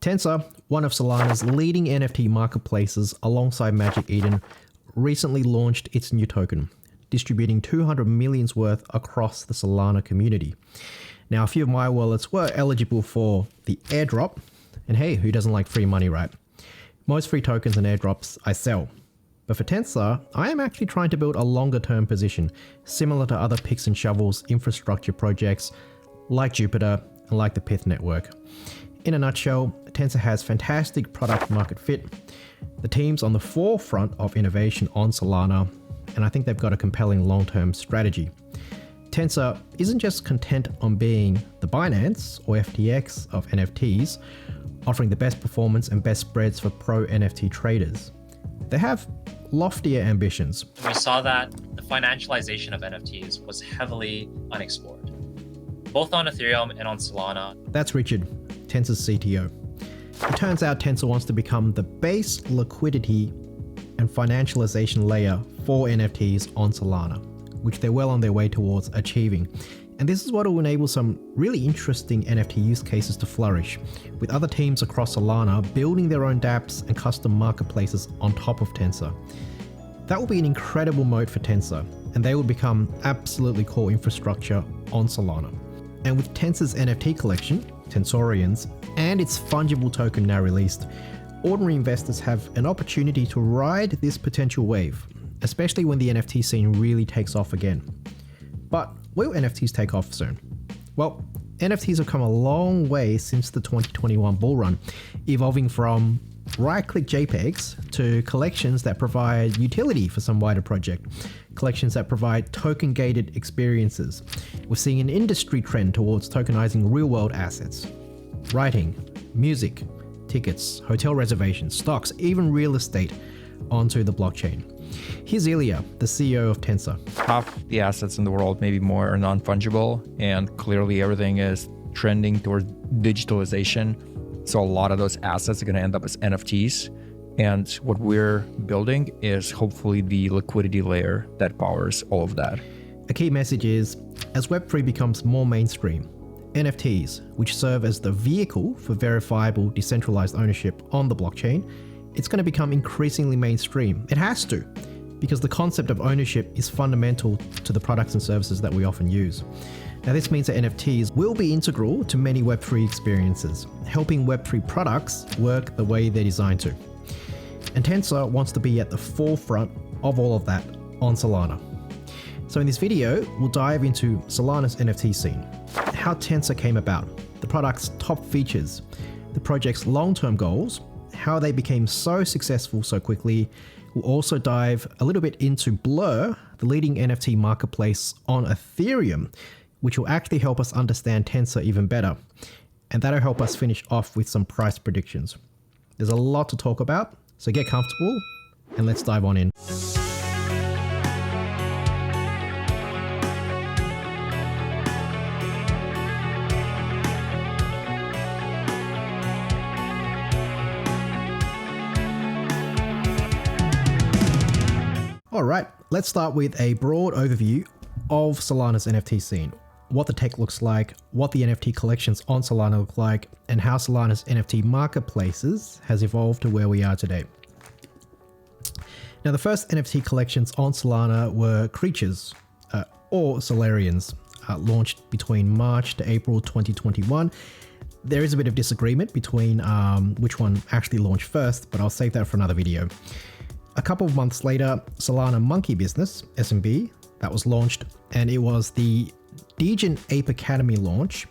Tensor, one of Solana's leading NFT marketplaces alongside Magic Eden, recently launched its new token, distributing 200 million's worth across the Solana community. Now, a few of my wallets were eligible for the airdrop, and hey, who doesn't like free money, right? Most free tokens and airdrops I sell. But for Tensor, I am actually trying to build a longer term position, similar to other picks and shovels infrastructure projects like Jupiter and like the Pyth network. In a nutshell, Tensor has fantastic product market fit. The team's on the forefront of innovation on Solana, and I think they've got a compelling long-term strategy. Tensor isn't just content on being the Binance or FTX of NFTs, offering the best performance and best spreads for pro NFT traders. They have loftier ambitions. We saw that the financialization of NFTs was heavily unexplored, both on Ethereum and on Solana. That's Richard, Tensor's CTO. It turns out Tensor wants to become the base liquidity and financialization layer for NFTs on Solana, which they're well on their way towards achieving. And this is what will enable some really interesting NFT use cases to flourish, with other teams across Solana building their own dApps and custom marketplaces on top of Tensor. That will be an incredible moat for Tensor, and they will become absolutely core infrastructure on Solana. And with Tensor's NFT collection, Tensorians, and its fungible token now released, ordinary investors have an opportunity to ride this potential wave, especially when the NFT scene really takes off again. But will NFTs take off soon? Well, NFTs have come a long way since the 2021 bull run, evolving from right-click JPEGs to collections that provide utility for some wider project, collections that provide token-gated experiences. We're seeing an industry trend towards tokenizing real-world assets, writing, music, tickets, hotel reservations, stocks, even real estate onto the blockchain. Here's Ilya, the CEO of Tensor. Half the assets in the world, maybe more, are non-fungible, and clearly everything is trending towards digitalization. So a lot of those assets are going to end up as NFTs. And what we're building is hopefully the liquidity layer that powers all of that. A key message is, as Web3 becomes more mainstream, NFTs, which serve as the vehicle for verifiable decentralized ownership on the blockchain, it's going to become increasingly mainstream. It has to, because the concept of ownership is fundamental to the products and services that we often use. Now, this means that NFTs will be integral to many Web3 experiences, helping Web3 products work the way they're designed to. And Tensor wants to be at the forefront of all of that on Solana. So in this video, we'll dive into Solana's NFT scene, how Tensor came about, the product's top features, the project's long-term goals, how they became so successful so quickly. We'll also dive a little bit into Blur, the leading NFT marketplace on Ethereum, which will actually help us understand Tensor even better. And that'll help us finish off with some price predictions. There's a lot to talk about, so get comfortable and let's dive on in. All right, let's start with a broad overview of Solana's NFT scene, what the tech looks like, what the NFT collections on Solana look like, and how Solana's NFT marketplaces has evolved to where we are today. Now, the first NFT collections on Solana were Creatures, or Solarians, launched between March to April 2021. There is a bit of disagreement between which one actually launched first, but I'll save that for another video. A couple of months later, Solana Monkey Business, SMB, that was launched, and it was the Degen Ape Academy launch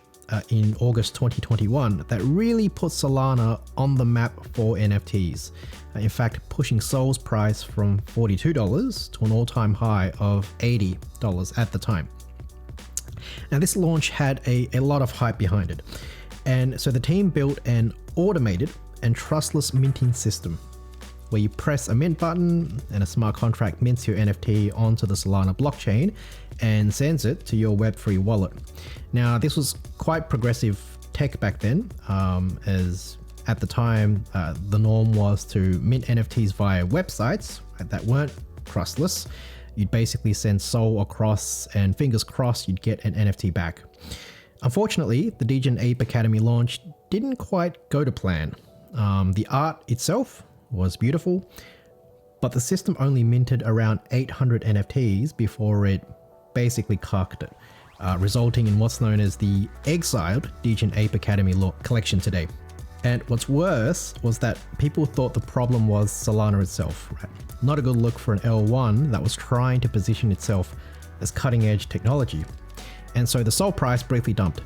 in August 2021 that really put Solana on the map for NFTs. In fact, pushing Sol's price from $42 to an all-time high of $80 at the time. Now, this launch had a lot of hype behind it, and so the team built an automated and trustless minting system where you press a mint button and a smart contract mints your NFT onto the Solana blockchain and sends it to your Web3 wallet. Now, this was quite progressive tech back then, as at the time, the norm was to mint NFTs via websites that weren't trustless. You'd basically send Sol across and fingers crossed you'd get an NFT back. Unfortunately, the Degen Ape Academy launch didn't quite go to plan. The art itself was beautiful, but the system only minted around 800 NFTs before it basically cucked it, resulting in what's known as the exiled Degen Ape Academy collection today. And what's worse was that people thought the problem was Solana itself, right? Not a good look for an L1 that was trying to position itself as cutting edge technology. And so the SOL price briefly dumped.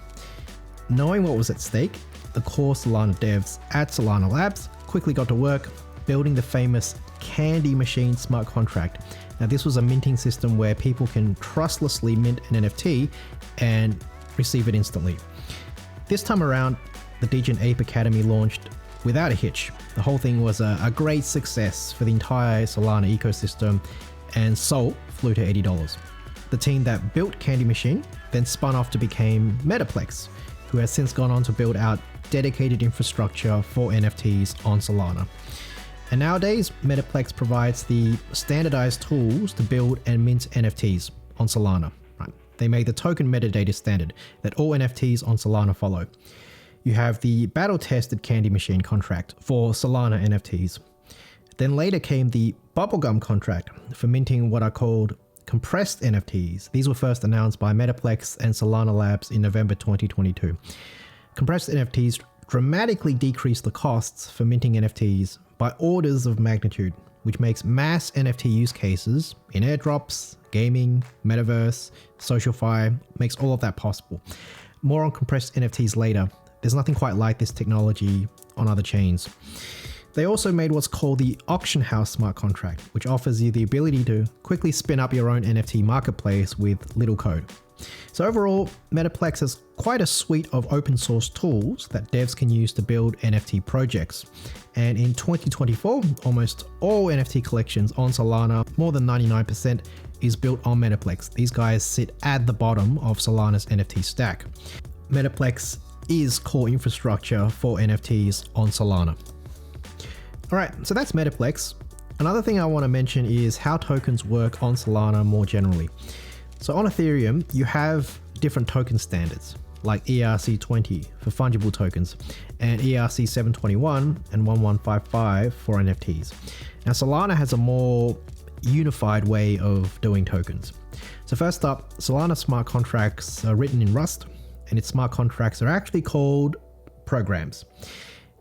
Knowing what was at stake, the core Solana devs at Solana Labs quickly got to work building the famous Candy Machine smart contract. Now this was a minting system where people can trustlessly mint an NFT and receive it instantly. This time around, the Degen Ape Academy launched without a hitch. The whole thing was a great success for the entire Solana ecosystem, and SOL flew to $80. The team that built Candy Machine then spun off to become Metaplex, who has since gone on to build out dedicated infrastructure for NFTs on Solana. And nowadays, Metaplex provides the standardized tools to build and mint NFTs on Solana. Right? They made the token metadata standard that all NFTs on Solana follow. You have the battle-tested Candy Machine contract for Solana NFTs. Then later came the Bubblegum contract for minting what are called compressed NFTs. These were first announced by Metaplex and Solana Labs in November 2022. Compressed NFTs dramatically decrease the costs for minting NFTs by orders of magnitude, which makes mass NFT use cases in airdrops, gaming, metaverse, SocialFi, makes all of that possible. More on compressed NFTs later. There's nothing quite like this technology on other chains. They also made what's called the Auction House smart contract, which offers you the ability to quickly spin up your own NFT marketplace with little code. So overall, Metaplex has quite a suite of open source tools that devs can use to build NFT projects. And in 2024, almost all NFT collections on Solana, more than 99%, is built on Metaplex. These guys sit at the bottom of Solana's NFT stack. Metaplex is core infrastructure for NFTs on Solana. All right, so that's Metaplex. Another thing I want to mention is how tokens work on Solana more generally. So on Ethereum, you have different token standards like ERC20 for fungible tokens and ERC 721 and 1155 for NFTs. Now Solana has a more unified way of doing tokens. So first up, Solana smart contracts are written in Rust, and its smart contracts are actually called programs.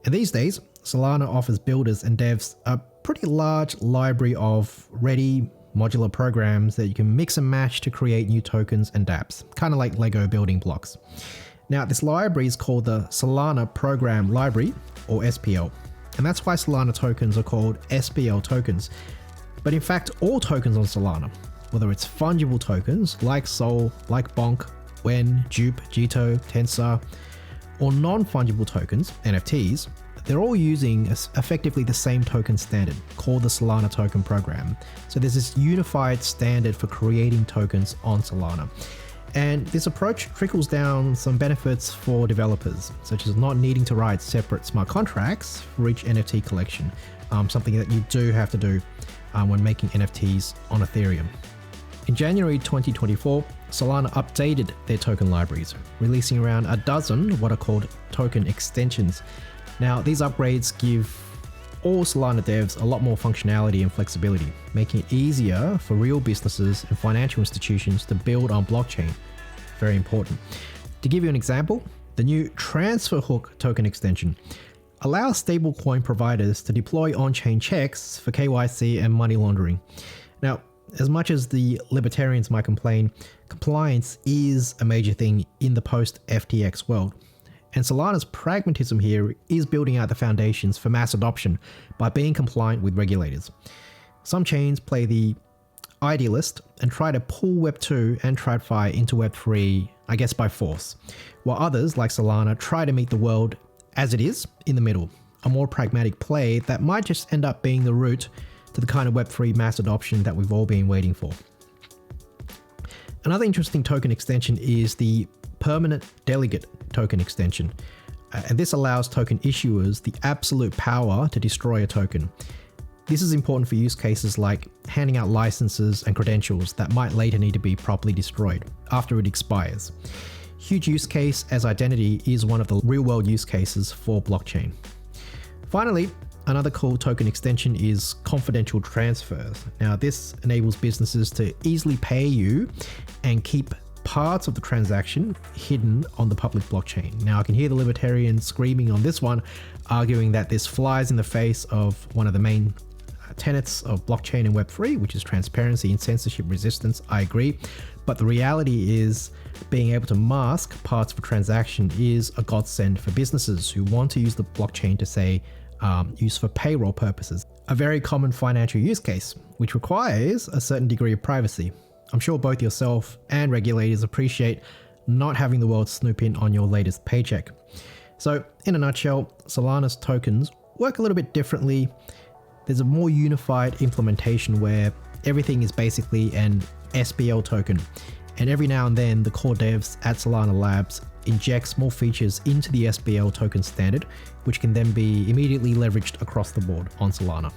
And these days, Solana offers builders and devs a pretty large library of ready modular programs that you can mix and match to create new tokens and dApps, kind of like Lego building blocks. Now, this library is called the Solana Program Library, or SPL, and that's why Solana tokens are called SPL tokens. But in fact, all tokens on Solana, whether it's fungible tokens like Sol, like Bonk, Wen, Jupe, Jito, Tensor, or non-fungible tokens, NFTs, they're all using effectively the same token standard called the Solana Token Program. So there's this unified standard for creating tokens on Solana. And this approach trickles down some benefits for developers, such as not needing to write separate smart contracts for each NFT collection, something that you do have to do when making NFTs on Ethereum. In January 2024, Solana updated their token libraries, releasing around a dozen what are called token extensions. Now, these upgrades give all Solana devs a lot more functionality and flexibility, making it easier for real businesses and financial institutions to build on blockchain. Very important. To give you an example, the new Transfer Hook token extension allows stablecoin providers to deploy on-chain checks for KYC and money laundering. Now, as much as the libertarians might complain, compliance is a major thing in the post-FTX world. And Solana's pragmatism here is building out the foundations for mass adoption by being compliant with regulators. Some chains play the idealist and try to pull Web2 and TradFi into Web3, I guess by force, while others, like Solana, try to meet the world as it is in the middle, a more pragmatic play that might just end up being the route to the kind of Web3 mass adoption that we've all been waiting for. Another interesting token extension is the Permanent Delegate token extension. And this allows token issuers the absolute power to destroy a token. This is important for use cases like handing out licenses and credentials that might later need to be properly destroyed after it expires. Huge use case as identity is one of the real-world use cases for blockchain. Finally, another cool token extension is confidential transfers. Now, this enables businesses to easily pay you and keep parts of the transaction hidden on the public blockchain. Now, I can hear the libertarians screaming on this one, arguing that this flies in the face of one of the main tenets of blockchain and Web3, which is transparency and censorship resistance. I agree. But the reality is being able to mask parts of a transaction is a godsend for businesses who want to use the blockchain to, say, use for payroll purposes. A very common financial use case, which requires a certain degree of privacy. I'm sure both yourself and regulators appreciate not having the world snoop in on your latest paycheck. So, in a nutshell, Solana's tokens work a little bit differently. There's a more unified implementation where everything is basically an SPL token. And every now and then, the core devs at Solana Labs injects more features into the SPL token standard, which can then be immediately leveraged across the board on Solana.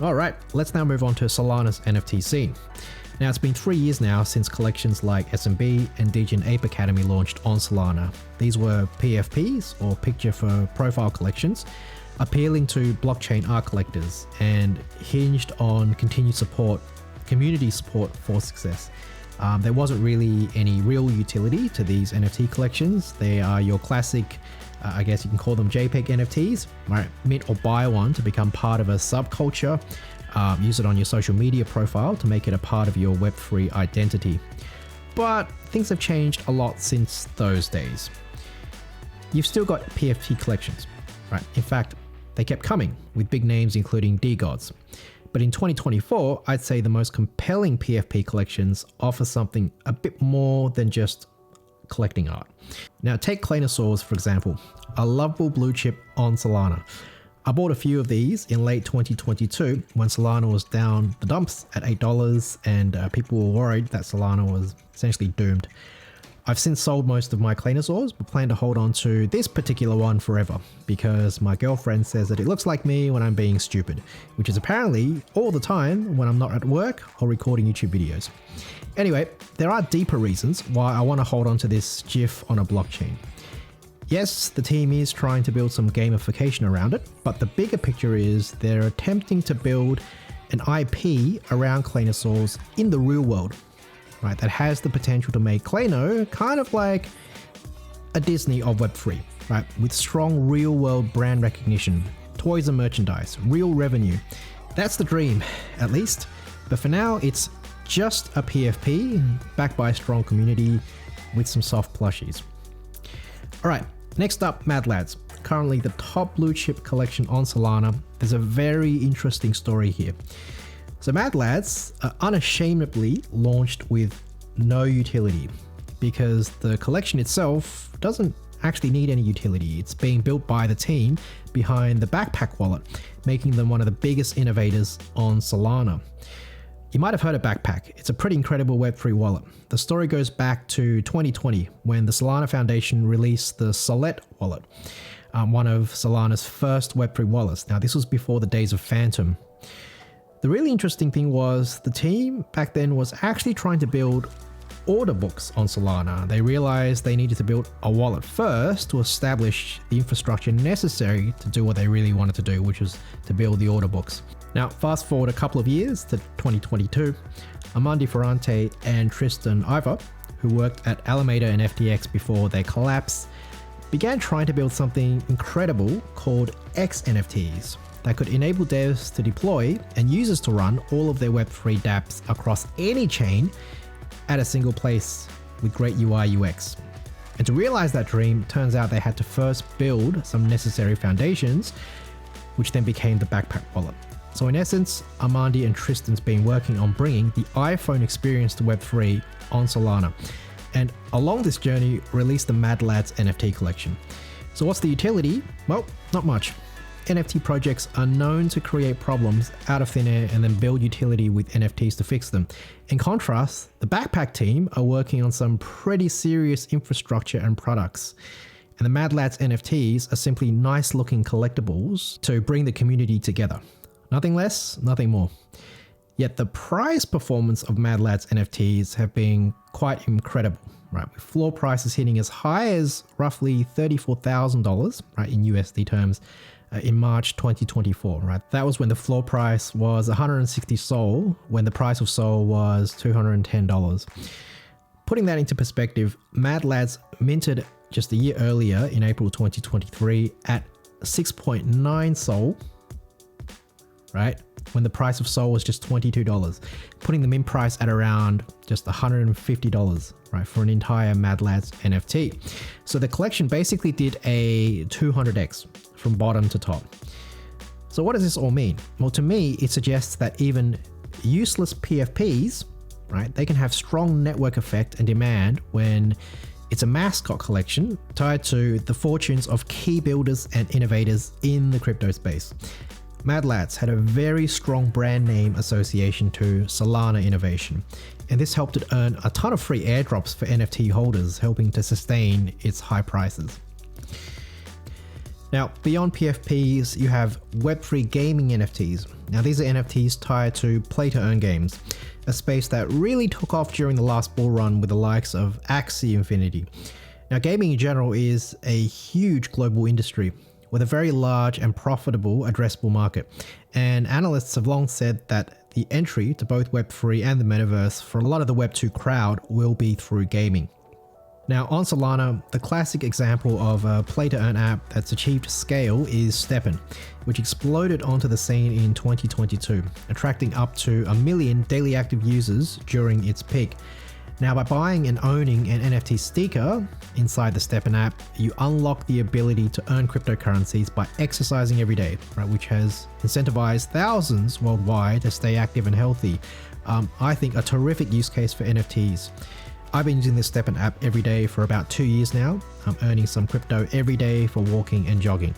All right, let's now move on to Solana's NFT scene. Now, it's been 3 years now since collections like SMB and Degen Ape Academy launched on Solana. These were PFPs, or picture for profile collections, appealing to blockchain art collectors and hinged on continued support, community support for success. There wasn't really any real utility to these NFT collections. They are your classic, I guess you can call them JPEG NFTs, right? Mint or buy one to become part of a subculture. Use it on your social media profile to make it a part of your Web3 identity. But things have changed a lot since those days. You've still got PFP collections, right? In fact, they kept coming with big names including DeGods. But in 2024, I'd say the most compelling PFP collections offer something a bit more than just collecting art. Now, take Claynosaurs, for example, a lovable blue chip on Solana. I bought a few of these in late 2022 when Solana was down the dumps at $8 and people were worried that Solana was essentially doomed. I've since sold most of my Claynosaurs, but plan to hold on to this particular one forever because my girlfriend says that it looks like me when I'm being stupid, which is apparently all the time when I'm not at work or recording YouTube videos. Anyway, there are deeper reasons why I want to hold on to this GIF on a blockchain. Yes, the team is trying to build some gamification around it, but the bigger picture is they're attempting to build an IP around Claynosaurs in the real world. Right, that has the potential to make Clayno kind of like a Disney of Web3, right? With strong real-world brand recognition, toys and merchandise, real revenue. That's the dream, at least. But for now, it's just a PFP backed by a strong community with some soft plushies. All right, next up, Mad Lads. Currently the top blue chip collection on Solana. There's a very interesting story here. So Mad Lads unashamedly launched with no utility because the collection itself doesn't actually need any utility. It's being built by the team behind the Backpack wallet, making them one of the biggest innovators on Solana. You might have heard of Backpack. It's a pretty incredible Web3 wallet. The story goes back to 2020 when the Solana Foundation released the Solette wallet, one of Solana's first Web3 wallets. Now, this was before the days of Phantom. The really interesting thing was the team back then was actually trying to build order books on Solana. They realized they needed to build a wallet first to establish the infrastructure necessary to do what they really wanted to do, which was to build the order books. Now, fast forward a couple of years to 2022, Amandi Ferrante and Tristan Iver, who worked at Alameda and FTX before they collapsed, began trying to build something incredible called X NFTs that could enable devs to deploy and users to run all of their Web3 dApps across any chain at a single place with great UI UX. And to realize that dream, turns out they had to first build some necessary foundations, which then became the Backpack wallet. So in essence, Amandi and Tristan's been working on bringing the iPhone experience to Web3 on Solana. And along this journey, released the Mad Lads NFT collection. So what's the utility? Well, not much. NFT projects are known to create problems out of thin air and then build utility with NFTs to fix them. In contrast, the Backpack team are working on some pretty serious infrastructure and products. And the Mad Lads NFTs are simply nice looking collectibles to bring the community together. Nothing less, nothing more. Yet the price performance of Mad Lads NFTs have been quite incredible, right? With floor prices hitting as high as roughly $34,000, right, in USD terms, in March 2024, right? That was when the floor price was 160 Sol, when the price of Sol was $210. Putting that into perspective, Mad Lads minted just a year earlier in April 2023 at 6.9 Sol, right? When the price of Sol was just $22, putting the mint price at around just $150, right, for an entire Mad Lads NFT. So the collection basically did a 200x from bottom to top. So what does this all mean? Well, to me, it suggests that even useless PFPs, right, they can have strong network effect and demand when it's a mascot collection tied to the fortunes of key builders and innovators in the crypto space. Mad Lads had a very strong brand name association to Solana innovation, and this helped it earn a ton of free airdrops for NFT holders, helping to sustain its high prices. Now, beyond PFPs, you have Web3 gaming NFTs. Now, these are NFTs tied to play-to-earn games, a space that really took off during the last bull run with the likes of Axie Infinity. Now, gaming in general is a huge global industry with a very large and profitable addressable market. And analysts have long said that the entry to both Web3 and the metaverse for a lot of the Web2 crowd will be through gaming. Now, on Solana, the classic example of a play-to-earn app that's achieved scale is STEPN, which exploded onto the scene in 2022, attracting up to 1 million daily active users during its peak. Now, by buying and owning an NFT sticker inside the STEPN app, you unlock the ability to earn cryptocurrencies by exercising every day, right, which has incentivized thousands worldwide to stay active and healthy. I think a terrific use case for NFTs. I've been using this STEPN app every day for about 2 years now. I'm earning some crypto every day for walking and jogging.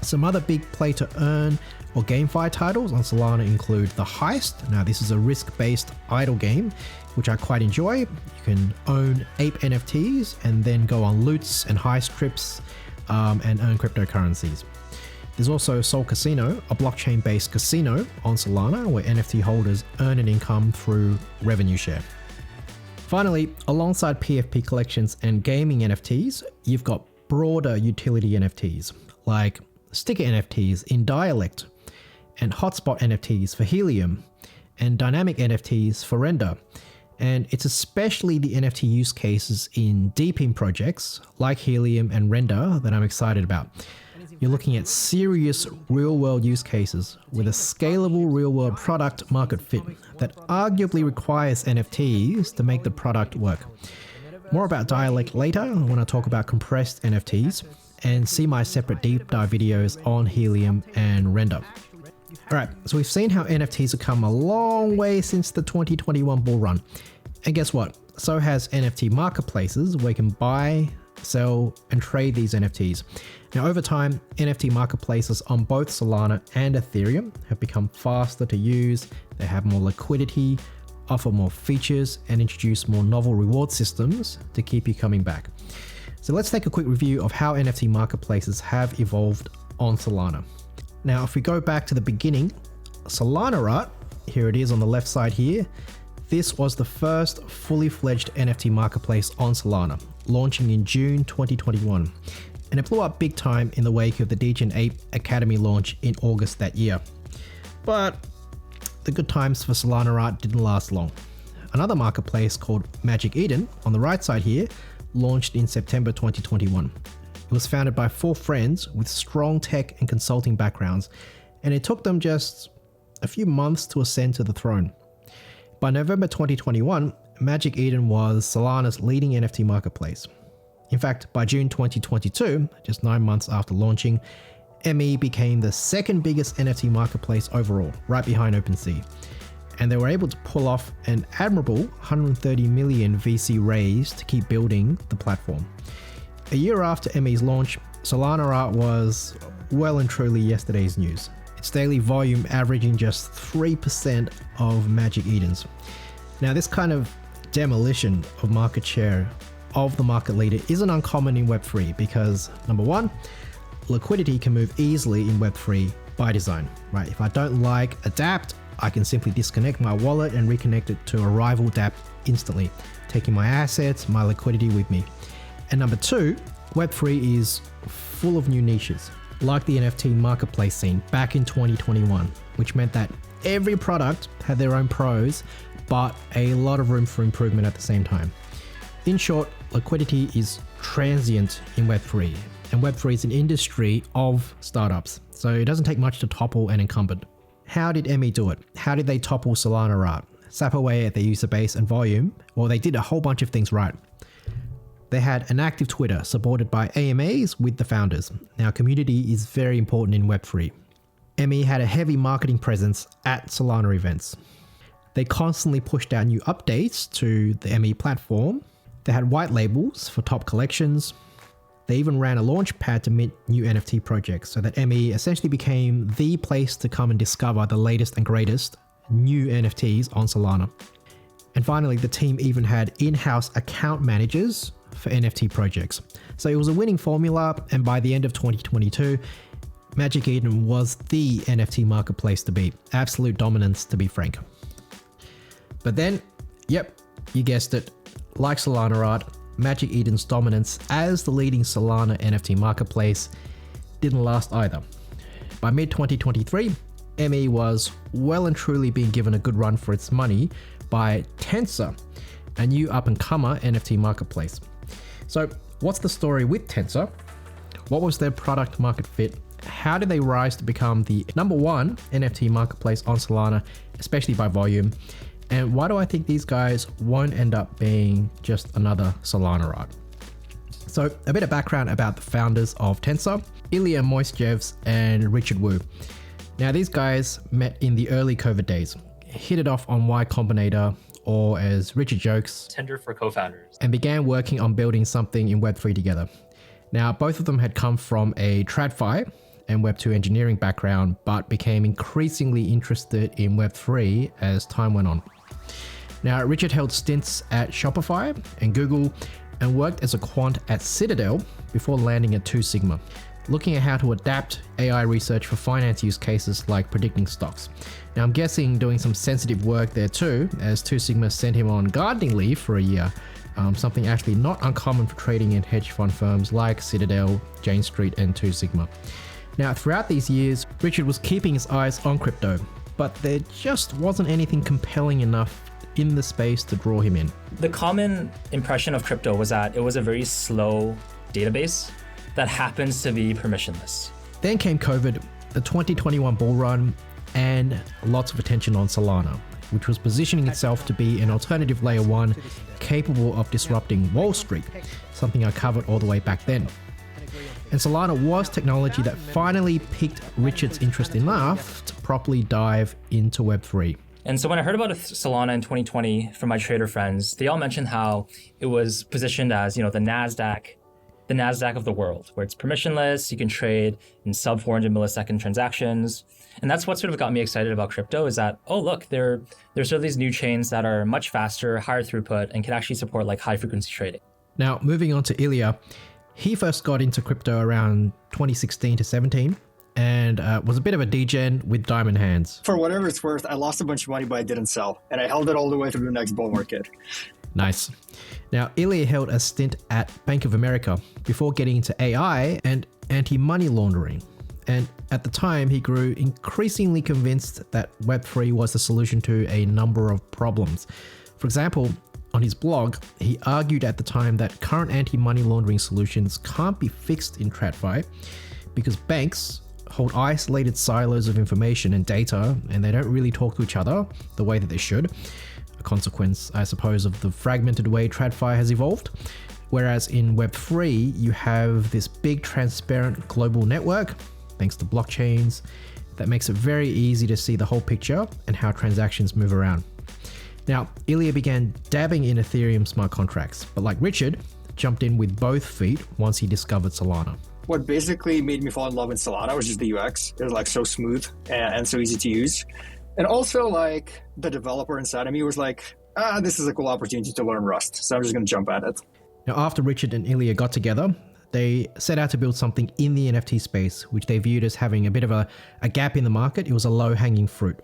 Some other big play to earn or GameFi titles on Solana include The Heist. Now, this is a risk-based idle game, which I quite enjoy. You can own ape NFTs and then go on loots and heist trips and earn cryptocurrencies. There's also Sol Casino, a blockchain-based casino on Solana where NFT holders earn an income through revenue share. Finally, alongside PFP collections and gaming NFTs, you've got broader utility NFTs like sticker NFTs in Dialect and hotspot NFTs for Helium and dynamic NFTs for Render. And it's especially the NFT use cases in deep-in projects like Helium and Render that I'm excited about. You're looking at serious real-world use cases with a scalable real-world product market fit that arguably requires NFTs to make the product work. More about Dialect later when I talk about compressed NFTs, and see my separate deep dive videos on Helium and Render. Alright, so we've seen how NFTs have come a long way since the 2021 bull run. And guess what? So has NFT marketplaces where you can buy, sell, and trade these NFTs. Now, over time, NFT marketplaces on both Solana and Ethereum have become faster to use, they have more liquidity, offer more features, and introduce more novel reward systems to keep you coming back. So let's take a quick review of how NFT marketplaces have evolved on Solana. Now, if we go back to the beginning, Solanart, here it is on the left side here, this was the first fully fledged NFT marketplace on Solana, launching in June 2021. And it blew up big time in the wake of the Degen Ape Academy launch in August that year. But the good times for Solanart didn't last long. Another marketplace called Magic Eden, on the right side here, launched in September 2021. It was founded by 4 friends with strong tech and consulting backgrounds, and it took them just a few months to ascend to the throne. By November 2021, Magic Eden was Solana's leading NFT marketplace. In fact, by June 2022, just 9 months after launching, ME became the second biggest NFT marketplace overall, right behind OpenSea. And they were able to pull off an admirable 130 million VC raise to keep building the platform. A year after ME's launch, Solanart was well and truly yesterday's news. Its daily volume averaging just 3% of Magic Eden's. Now, this kind of demolition of market share of the market leader isn't uncommon in Web3 because, number one, liquidity can move easily in Web3 by design, right? If I don't like a dApp, I can simply disconnect my wallet and reconnect it to a rival dApp instantly, taking my assets, my liquidity with me. And number two, Web3 is full of new niches. like the NFT marketplace scene back in 2021, which meant that every product had their own pros, but a lot of room for improvement at the same time. In short, liquidity is transient in Web3, and Web3 is an industry of startups, so it doesn't take much to topple an incumbent. How did ME do it? How did they topple Solanart? Sap away at their user base and volume? Well, they did a whole bunch of things right. They had an active Twitter supported by AMAs with the founders. Now, community is very important in Web3. ME had a heavy marketing presence at Solana events. They constantly pushed out new updates to the ME platform. They had white labels for top collections. They even ran a launchpad to mint new NFT projects so that ME essentially became the place to come and discover the latest and greatest new NFTs on Solana. And finally, the team even had in-house account managers for NFT projects. So it was a winning formula, and by the end of 2022, Magic Eden was the NFT marketplace to beat. Absolute dominance, to be frank. But then, yep, you guessed it, like Solanart, Magic Eden's dominance as the leading Solana NFT marketplace didn't last either. By mid-2023, ME was well and truly being given a good run for its money by Tensor, a new up-and-comer NFT marketplace. So what's the story with Tensor? What was their product market fit? How did they rise to become the #1 NFT marketplace on Solana, especially by volume? And why do I think these guys won't end up being just another Solanart? So a bit of background about the founders of Tensor, Ilya Moisejevs and Richard Wu. Now these guys met in the early COVID days, hit it off on Y Combinator, or as Richard jokes, Tinder for co-founders, and began working on building something in Web3 together. Now both of them had come from a TradFi and Web2 engineering background, but became increasingly interested in Web3 as time went on. Now, Richard held stints at Shopify and Google and worked as a quant at Citadel before landing at 2 Sigma, looking at how to adapt AI research for finance use cases like predicting stocks. Now, I'm guessing doing some sensitive work there too, as 2 Sigma sent him on gardening leave for a year, something actually not uncommon for trading in hedge fund firms like Citadel, Jane Street, and 2 Sigma. Now, throughout these years, Richard was keeping his eyes on crypto, but there just wasn't anything compelling enough in the space to draw him in. The common impression of crypto was that it was a very slow database that happens to be permissionless. Then came COVID, the 2021 bull run, and lots of attention on Solana, which was positioning itself to be an alternative layer 1 capable of disrupting Wall Street, something I covered all the way back then. And Solana was technology that finally piqued Richard's interest enough to properly dive into Web3. And so when I heard about Solana in 2020 from my trader friends, they all mentioned how it was positioned as, the NASDAQ of the world, where it's permissionless, you can trade in sub 400 millisecond transactions. And that's what sort of got me excited about crypto, is that, oh, look, there's sort of these new chains that are much faster, higher throughput, and can actually support like high frequency trading. Now, moving on to Ilya, he first got into crypto around 2016 to 17. And was a bit of a degen with diamond hands. For whatever it's worth, I lost a bunch of money, but I didn't sell. And I held it all the way through the next bull market. Nice. Now, Ilya held a stint at Bank of America before getting into AI and anti-money laundering. And at the time, he grew increasingly convinced that Web3 was the solution to a number of problems. For example, on his blog, he argued at the time that current anti-money laundering solutions can't be fixed in TradFi because banks hold isolated silos of information and data, and they don't really talk to each other the way that they should. A consequence, I suppose, of the fragmented way TradFi has evolved. Whereas in Web3, you have this big transparent global network, thanks to blockchains, that makes it very easy to see the whole picture and how transactions move around. Now, Ilya began dabbing in Ethereum smart contracts, but like Richard, jumped in with both feet once he discovered Solana. What basically made me fall in love with Solana was just the UX. It was like so smooth and so easy to use. And also like the developer inside of me was like, this is a cool opportunity to learn Rust. So I'm just going to jump at it. Now, after Richard and Ilya got together, they set out to build something in the NFT space, which they viewed as having a bit of a gap in the market. It was a low-hanging fruit.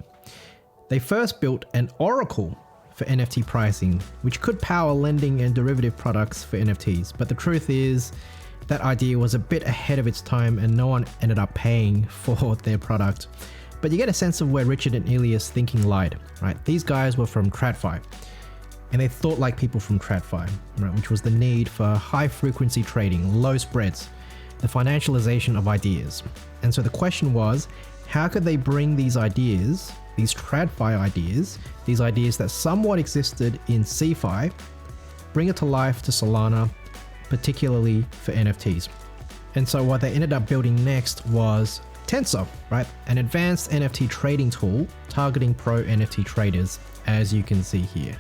They first built an oracle for NFT pricing, which could power lending and derivative products for NFTs. But the truth is, that idea was a bit ahead of its time and no one ended up paying for their product. But you get a sense of where Richard and Ilya's thinking lied, right? These guys were from TradFi, and they thought like people from TradFi, right? Which was the need for high frequency trading, low spreads, the financialization of ideas. And so the question was, how could they bring these ideas, these TradFi ideas, these ideas that somewhat existed in CFi, bring it to life to Solana, particularly for NFTs? And so what they ended up building next was Tensor, right? An advanced NFT trading tool targeting pro NFT traders, as you can see here.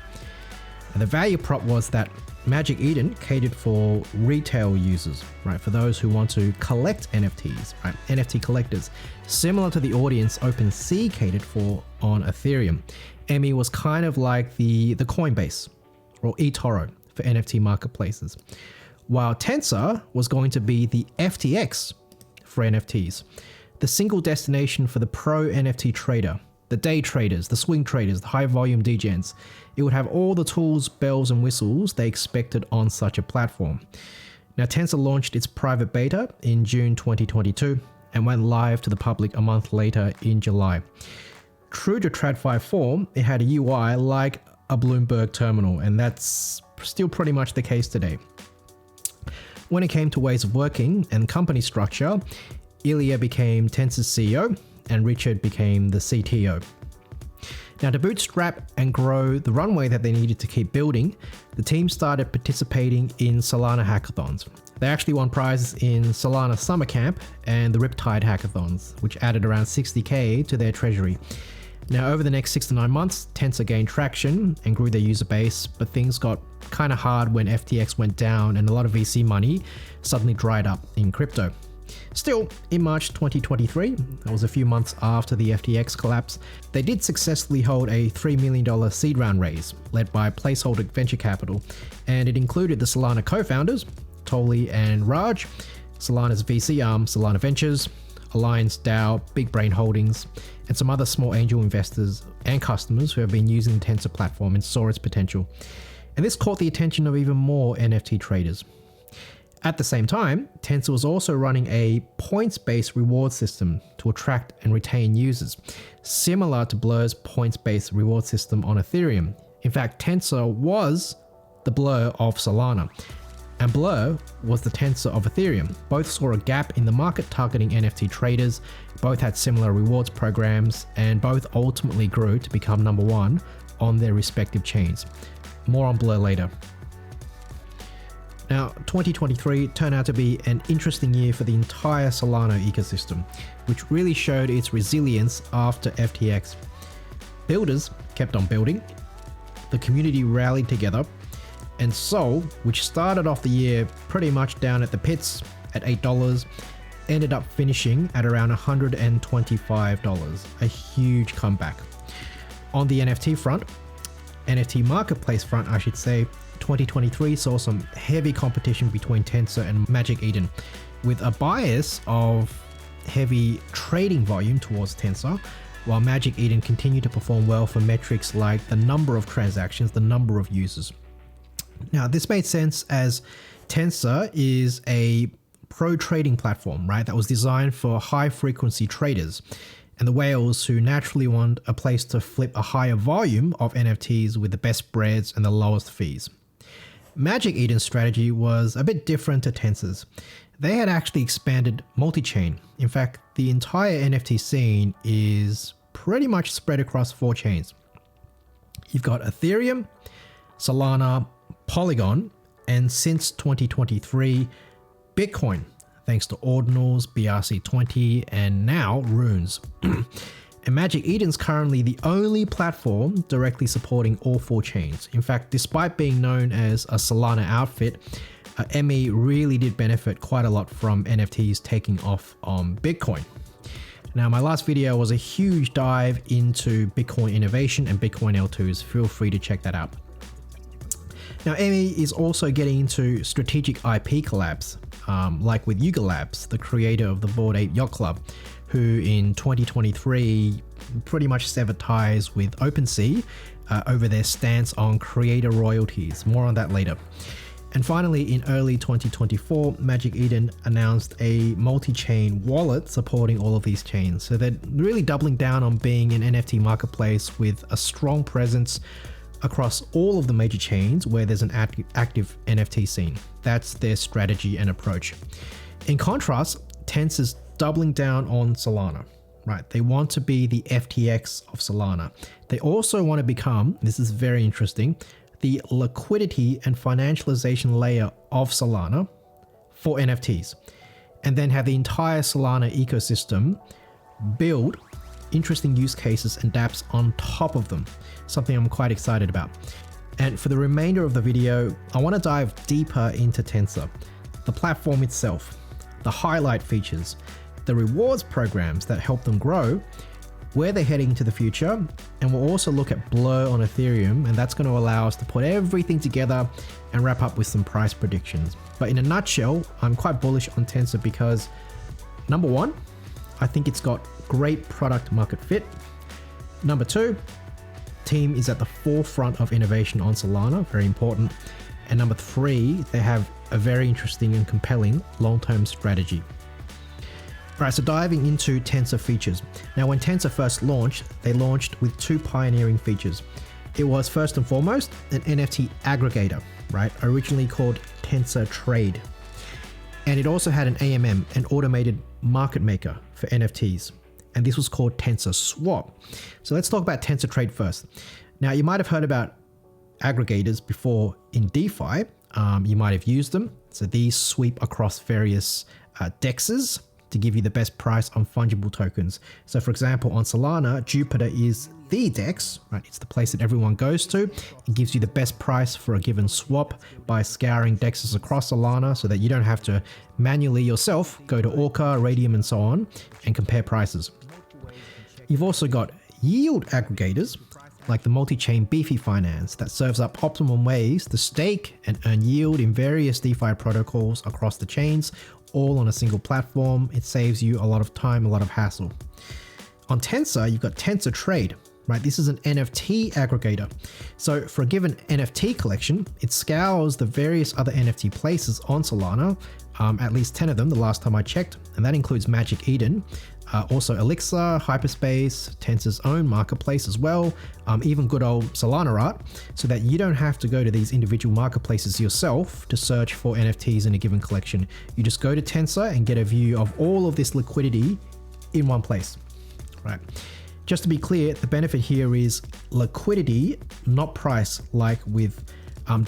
And the value prop was that Magic Eden catered for retail users, right? For those who want to collect NFTs, right? NFT collectors, similar to the audience OpenSea catered for on Ethereum. EMI was kind of like the Coinbase or eToro for NFT marketplaces, while Tensor was going to be the FTX for NFTs, the single destination for the pro NFT trader, the day traders, the swing traders, the high volume degens. It would have all the tools, bells and whistles they expected on such a platform. Now, Tensor launched its private beta in June 2022 and went live to the public a month later in July. True to TradFi form, it had a UI like a Bloomberg terminal, and that's still pretty much the case today. When it came to ways of working and company structure, Ilya became Tensor's CEO and Richard became the CTO. Now, to bootstrap and grow the runway that they needed to keep building, the team started participating in Solana hackathons. They actually won prizes in Solana Summer Camp and the Riptide hackathons, which added around 60k to their treasury. Now, over the next 6 to 9 months, Tensor gained traction and grew their user base, but things got kind of hard when FTX went down and a lot of VC money suddenly dried up in crypto. Still, in March 2023, that was a few months after the FTX collapse, they did successfully hold a $3 million seed round raise led by Placeholder Venture Capital, and it included the Solana co-founders, Toli and Raj, Solana's VC arm, Solana Ventures, Alliance DAO, Big Brain Holdings, and some other small angel investors and customers who have been using the Tensor platform and saw its potential. And this caught the attention of even more NFT traders. At the same time, Tensor was also running a points-based reward system to attract and retain users, similar to Blur's points-based reward system on Ethereum. In fact, Tensor was the Blur of Solana, and Blur was the Tensor of Ethereum. Both saw a gap in the market targeting NFT traders, both had similar rewards programs, and both ultimately grew to become number one on their respective chains. More on Blur later. Now, 2023 turned out to be an interesting year for the entire Solana ecosystem, which really showed its resilience after FTX. Builders kept on building, the community rallied together, and Sol, which started off the year pretty much down at the pits at $8, ended up finishing at around $125, a huge comeback. On the NFT front, NFT marketplace front, I should say, 2023 saw some heavy competition between Tensor and Magic Eden, with a bias of heavy trading volume towards Tensor, while Magic Eden continued to perform well for metrics like the number of transactions, the number of users. Now, this made sense as Tensor is a pro trading platform, right? That was designed for high frequency traders and the whales who naturally want a place to flip a higher volume of NFTs with the best spreads and the lowest fees. Magic Eden's strategy was a bit different to Tensor's. They had actually expanded multi-chain. In fact, the entire NFT scene is pretty much spread across 4 chains. You've got Ethereum, Solana, Polygon, and since 2023, Bitcoin, thanks to Ordinals, BRC20, and now Runes. And Magic Eden's currently the only platform directly supporting all 4 chains. In fact, despite being known as a Solana outfit, ME really did benefit quite a lot from NFTs taking off on Bitcoin. Now, my last video was a huge dive into Bitcoin innovation and Bitcoin L2s. Feel free to check that out. Now, ME is also getting into strategic IP collabs, like with Yuga Labs, the creator of the Bored Ape Yacht Club, who in 2023 pretty much severed ties with OpenSea over their stance on creator royalties. More on that later. And finally, in early 2024, Magic Eden announced a multi-chain wallet supporting all of these chains. So they're really doubling down on being an NFT marketplace with a strong presence across all of the major chains where there's an active NFT scene. That's their strategy and approach. In contrast, Tensor's doubling down on Solana, right? They want to be the FTX of Solana. They also want to become, this is very interesting, the liquidity and financialization layer of Solana for NFTs, and then have the entire Solana ecosystem build interesting use cases and dApps on top of them, something I'm quite excited about. And for the remainder of the video, I want to dive deeper into Tensor, the platform itself, the highlight features, the rewards programs that help them grow, where they're heading into the future, and we'll also look at Blur on Ethereum, and that's going to allow us to put everything together and wrap up with some price predictions. But in a nutshell, I'm quite bullish on Tensor because, number one, I think it's got great product market fit. Number two, team is at the forefront of innovation on Solana, very important. And number three, they have a very interesting and compelling long-term strategy. Alright, so diving into Tensor features. Now, when Tensor first launched, they launched with two pioneering features. It was first and foremost an NFT aggregator, right? Originally called Tensor Trade. And it also had an AMM, an automated market maker for NFTs. And this was called Tensor Swap. So let's talk about Tensor Trade first. Now, you might have heard about aggregators before in DeFi. You might have used them. So these sweep across various dexes to give you the best price on fungible tokens. So for example, on Solana, Jupiter is the DEX, right? It's the place that everyone goes to. It gives you the best price for a given swap by scouring DEXs across Solana so that you don't have to manually yourself go to Orca, Radium, and so on and compare prices. You've also got yield aggregators like the multi-chain Beefy Finance that serves up optimum ways to stake and earn yield in various DeFi protocols across the chains, all on a single platform. It saves you a lot of time, a lot of hassle. On Tensor, you've got Tensor Trade, right? This is an NFT aggregator. So for a given NFT collection, it scours the various other NFT places on Solana, at least 10 of them the last time I checked, and that includes Magic Eden, also Elixir, Hyperspace, Tensor's own marketplace as well, even good old Solanart, so that you don't have to go to these individual marketplaces yourself to search for NFTs in a given collection. You just go to Tensor and get a view of all of this liquidity in one place, right? Just to be clear, the benefit here is liquidity, not price, like with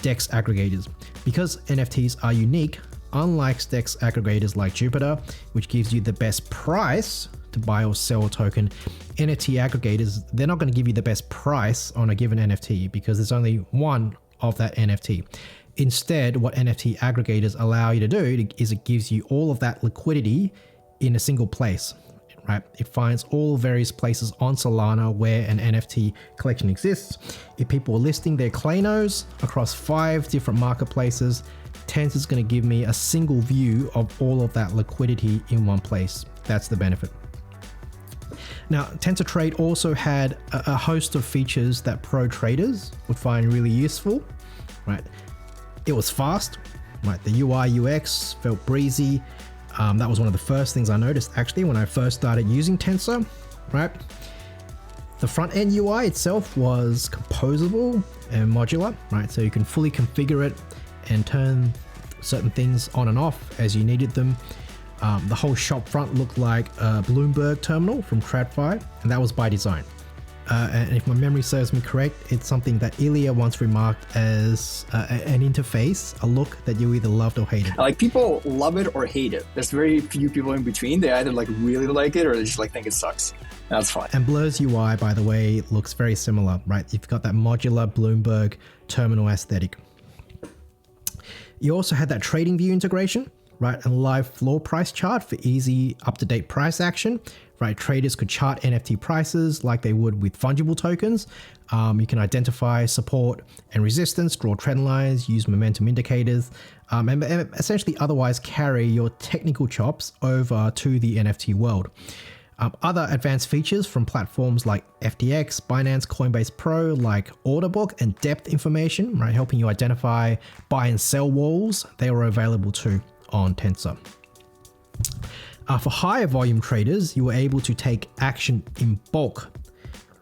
DEX aggregators. Because NFTs are unique, unlike DEX aggregators like Jupiter, which gives you the best price to buy or sell a token, NFT aggregators, they're not going to give you the best price on a given NFT because there's only one of that NFT. Instead, what NFT aggregators allow you to do is it gives you all of that liquidity in a single place, right? It finds all various places on Solana where an NFT collection exists. If people are listing their Clanos across 5 different marketplaces, Tensor is going to give me a single view of all of that liquidity in one place. That's the benefit. Now, Tensor Trade also had a host of features that pro traders would find really useful, right? It was fast, right? The UI UX felt breezy. That was one of the first things I noticed actually when I first started using Tensor, right? The front end UI itself was composable and modular, right? So you can fully configure it and turn certain things on and off as you needed them. The whole shop front looked like a Bloomberg terminal from TradFi, and that was by design. And if my memory serves me correct, it's something that Ilya once remarked as an interface, a look that you either loved or hated. Like, people love it or hate it. There's very few people in between. They either like really like it or they just like think it sucks. That's fine. And Blur's UI, by the way, looks very similar, right? You've got that modular Bloomberg terminal aesthetic. You also had that trading view integration, right? And live floor price chart for easy up-to-date price action, right? Traders could chart NFT prices like they would with fungible tokens. You can identify support and resistance, draw trend lines, use momentum indicators, and essentially otherwise carry your technical chops over to the NFT world. Other advanced features from platforms like FTX, Binance, Coinbase Pro, like order book and depth information, right, helping you identify buy and sell walls, they were available too on Tensor. For higher volume traders, you were able to take action in bulk,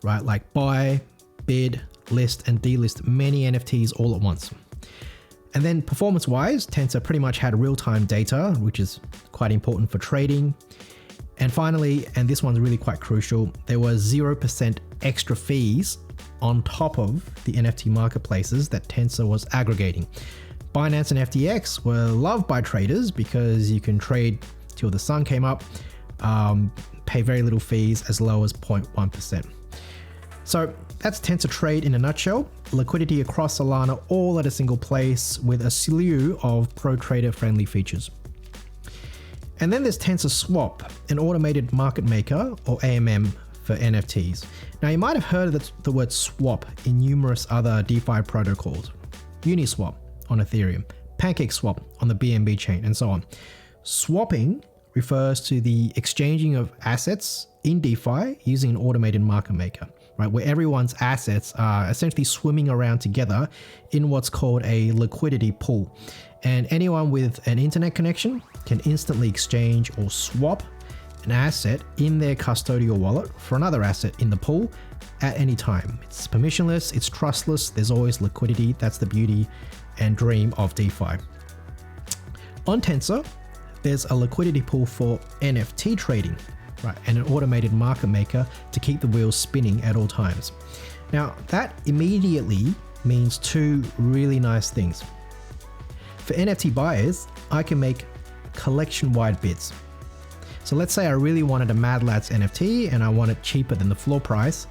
right, like buy, bid, list, and delist many NFTs all at once. And then performance-wise, Tensor pretty much had real-time data, which is quite important for trading. And finally, and this one's really quite crucial, there was 0% extra fees on top of the NFT marketplaces that Tensor was aggregating. Binance and FTX were loved by traders because you can trade till the sun came up, pay very little fees, as low as 0.1%. So that's Tensor Trade in a nutshell. Liquidity across Solana all at a single place with a slew of pro trader friendly features. And then there's Tensor Swap, an automated market maker or AMM for NFTs. Now you might have heard of the word swap in numerous other DeFi protocols. Uniswap on Ethereum, PancakeSwap on the BNB chain, and so on. Swapping refers to the exchanging of assets in DeFi using an automated market maker, right, where everyone's assets are essentially swimming around together in what's called a liquidity pool. And anyone with an internet connection can instantly exchange or swap an asset in their custodial wallet for another asset in the pool at any time. It's permissionless, it's trustless, there's always liquidity. That's the beauty and dream of DeFi. On Tensor, there's a liquidity pool for NFT trading, right, and an automated market maker to keep the wheels spinning at all times. Now, that immediately means two really nice things. For NFT buyers, I can make collection-wide bids. So let's say I really wanted a Mad Lads NFT and I want it cheaper than the floor price.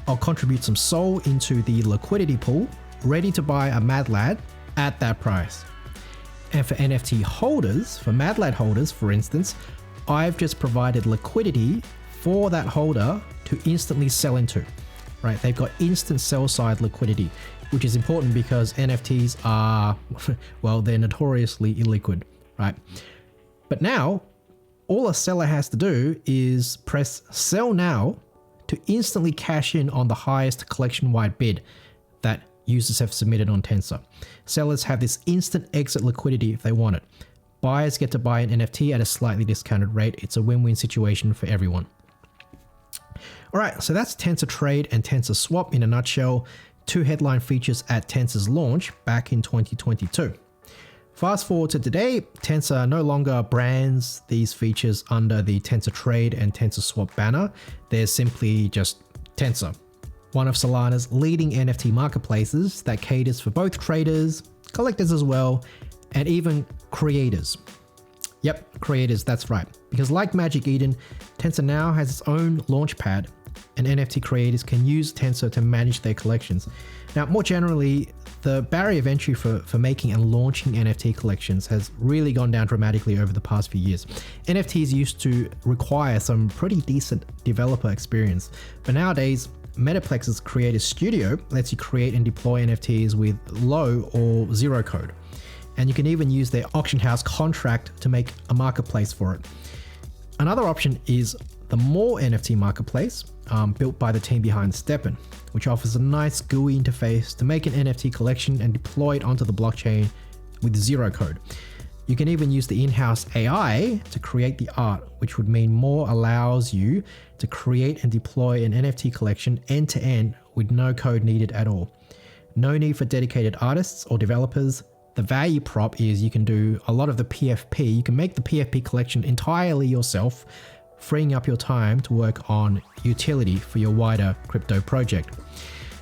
I'll contribute some SOL into the liquidity pool, ready to buy a Mad Lad at that price. And for NFT holders, for Mad Lad holders, for instance, I've just provided liquidity for that holder to instantly sell into, right? They've got instant sell side liquidity, which is important because NFTs are, well, they're notoriously illiquid, right? But now, all a seller has to do is press sell now to instantly cash in on the highest collection-wide bid that users have submitted on Tensor. Sellers have this instant exit liquidity if they want it. Buyers get to buy an NFT at a slightly discounted rate. It's a win-win situation for everyone. All right, so that's Tensor Trade and Tensor Swap in a nutshell. Two headline features at Tensor's launch back in 2022. Fast forward to today, Tensor no longer brands these features under the Tensor Trade and Tensor Swap banner. They're simply just Tensor, one of Solana's leading NFT marketplaces that caters for both traders, collectors as well, and even creators. Yep, creators, that's right. Because like Magic Eden, Tensor now has its own Launchpad, and NFT creators can use Tensor to manage their collections. Now, more generally, the barrier of entry for making and launching NFT collections has really gone down dramatically over the past few years. NFTs used to require some pretty decent developer experience, but nowadays, Metaplex's Creator Studio lets you create and deploy NFTs with low or zero code. And you can even use their auction house contract to make a marketplace for it. Another option is the More NFT marketplace, built by the team behind Steppen, which offers a nice GUI interface to make an NFT collection and deploy it onto the blockchain with zero code. You can even use the in-house AI to create the art, which would mean More allows you to create and deploy an NFT collection end-to-end with no code needed at all. No need for dedicated artists or developers. The value prop is you can do a lot of the PFP. You can make the PFP collection entirely yourself, freeing up your time to work on utility for your wider crypto project.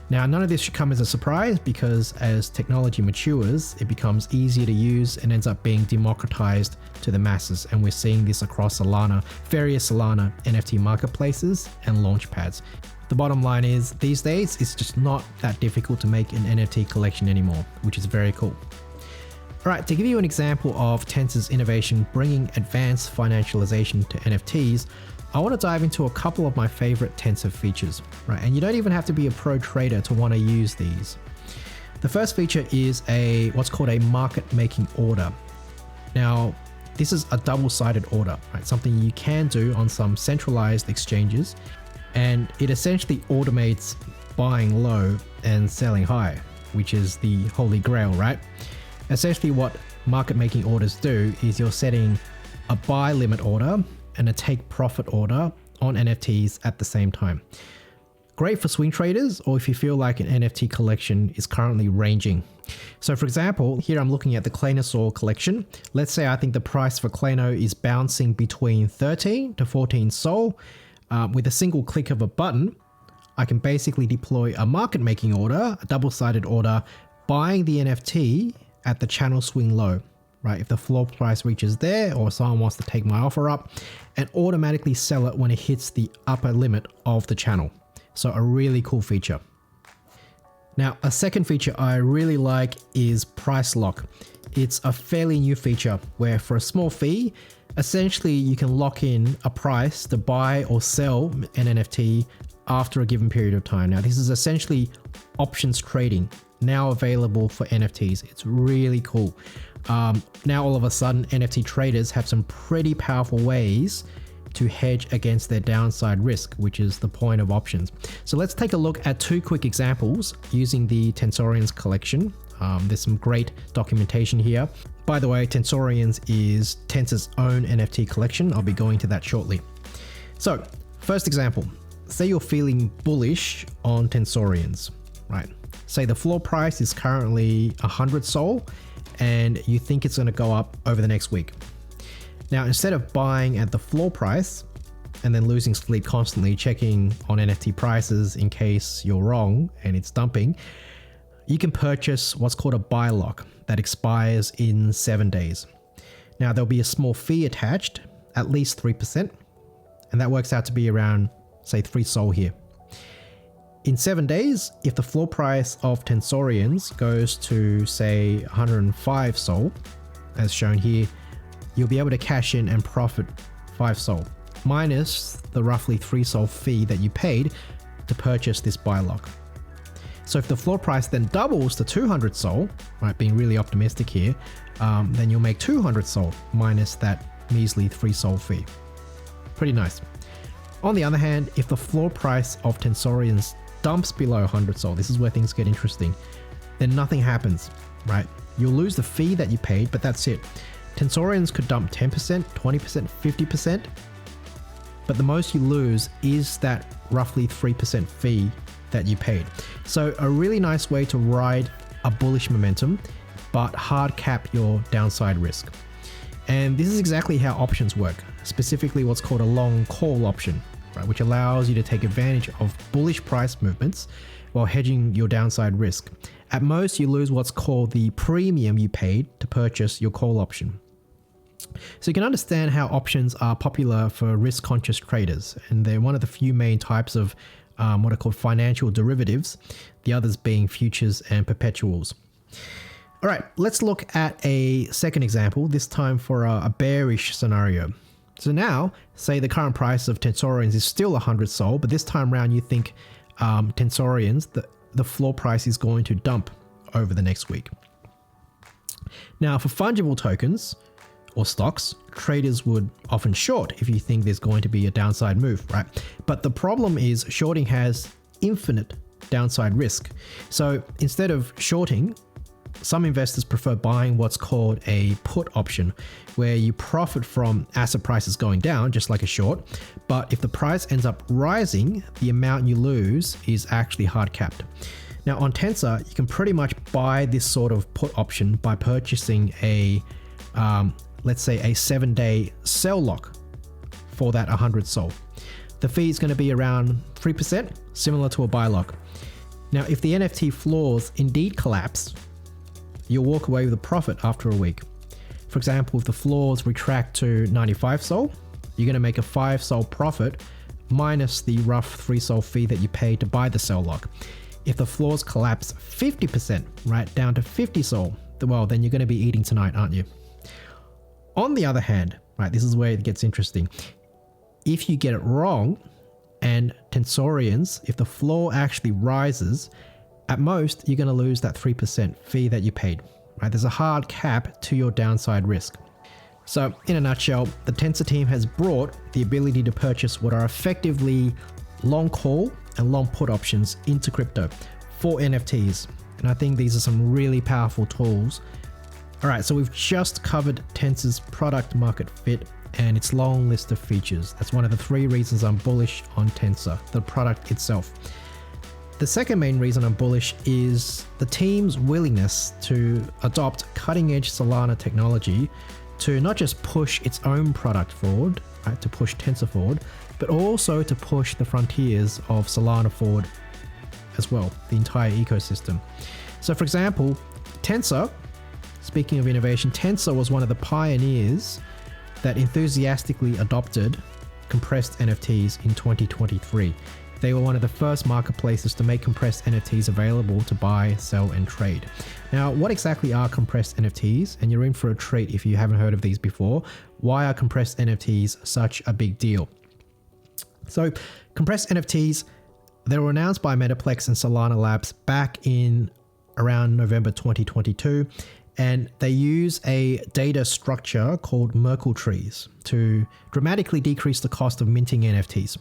Now, none of this should come as a surprise because as technology matures, it becomes easier to use and ends up being democratized to the masses. And we're seeing this across Solana, various Solana NFT marketplaces and Launchpads. The bottom line is these days, it's just not that difficult to make an NFT collection anymore, which is very cool. All right, to give you an example of Tensor's innovation bringing advanced financialization to NFTs, I want to dive into a couple of my favorite Tensor features, right? And you don't even have to be a pro trader to want to use these. The first feature is what's called a market making order. Now, this is a double-sided order, right? Something you can do on some centralized exchanges, and it essentially automates buying low and selling high, which is the holy grail, right? Essentially what market making orders do is you're setting a buy limit order and a take profit order on NFTs at the same time. Great for swing traders, or if you feel like an NFT collection is currently ranging. So for example, here I'm looking at the Claynosaur collection. Let's say I think the price for Clayno is bouncing between 13 to 14 Sol. With a single click of a button, I can basically deploy a market making order, a double-sided order, buying the NFT at the channel swing low, right? If the floor price reaches there, or someone wants to take my offer up, and automatically sell it when it hits the upper limit of the channel. So a really cool feature. Now, a second feature I really like is price lock. It's a fairly new feature where for a small fee, essentially you can lock in a price to buy or sell an NFT after a given period of time. Now, this is essentially options trading, now available for NFTs. It's really cool. Now all of a sudden, NFT traders have some pretty powerful ways to hedge against their downside risk, which is the point of options. So let's take a look at two quick examples using the Tensorians collection. There's some great documentation here. By the way, Tensorians is Tensor's own NFT collection. I'll be going to that shortly. So first example, say you're feeling bullish on Tensorians, right? Say the floor price is currently 100 Sol and you think it's going to go up over the next week. Now, instead of buying at the floor price and then losing sleep constantly checking on NFT prices in case you're wrong and it's dumping, you can purchase what's called a buy lock that expires in 7 days. Now, there'll be a small fee attached, at least 3%, and that works out to be around, say, 3 Sol here. In 7 days, if the floor price of Tensorians goes to, say, 105 Sol, as shown here, you'll be able to cash in and profit 5 Sol, minus the roughly 3 Sol fee that you paid to purchase this buy lock. So if the floor price then doubles to 200 Sol, right, being really optimistic here, then you'll make 200 Sol minus that measly 3 Sol fee. Pretty nice. On the other hand, if the floor price of Tensorians dumps below 100 Sol, this is where things get interesting, then nothing happens, right? You'll lose the fee that you paid, but that's it. Tensorians could dump 10%, 20%, 50%, but the most you lose is that roughly 3% fee that you paid. So a really nice way to ride a bullish momentum, but hard cap your downside risk. And this is exactly how options work, specifically what's called a long call option, right, which allows you to take advantage of bullish price movements while hedging your downside risk. At most, you lose what's called the premium you paid to purchase your call option. So you can understand how options are popular for risk-conscious traders, and they're one of the few main types of what are called financial derivatives, the others being futures and perpetuals. All right, let's look at a second example, this time for a bearish scenario. So now, say the current price of Tensorians is still 100 Sol, but this time around you think Tensorians, the floor price is going to dump over the next week. Now, for fungible tokens, or stocks, traders would often short if you think there's going to be a downside move, right? But the problem is shorting has infinite downside risk. So instead of shorting, some investors prefer buying what's called a put option, where you profit from asset prices going down, just like a short. But if the price ends up rising, the amount you lose is actually hard capped. Now on Tensor, you can pretty much buy this sort of put option by purchasing a let's say a 7-day sell lock for that 100 Sol. The fee is going to be around 3%, similar to a buy lock. Now, if the NFT floors indeed collapse, you'll walk away with a profit after a week. For example, if the floors retract to 95 Sol, you're going to make a 5 Sol profit minus the rough 3 Sol fee that you paid to buy the sell lock. If the floors collapse 50%, right, down to 50 Sol, well, then you're going to be eating tonight, aren't you? On the other hand, right, this is where it gets interesting. If you get it wrong and Tensorians, if the floor actually rises, at most, you're going to lose that 3% fee that you paid, right? There's a hard cap to your downside risk. So in a nutshell, the Tensor team has brought the ability to purchase what are effectively long call and long put options into crypto for NFTs. And I think these are some really powerful tools. All right, so we've just covered Tensor's product market fit and its long list of features. That's one of the 3 reasons I'm bullish on Tensor, the product itself. The second main reason I'm bullish is the team's willingness to adopt cutting-edge Solana technology to not just push its own product forward, right, to push Tensor forward, but also to push the frontiers of Solana forward as well, the entire ecosystem. So for example, Tensor, speaking of innovation, Tensor was one of the pioneers that enthusiastically adopted compressed NFTs in 2023. They were one of the first marketplaces to make compressed NFTs available to buy, sell, and trade. Now, what exactly are compressed NFTs? And you're in for a treat if you haven't heard of these before. Why are compressed NFTs such a big deal? So, compressed NFTs, they were announced by Metaplex and Solana Labs back in around November 2022. And they use a data structure called Merkle trees to dramatically decrease the cost of minting NFTs.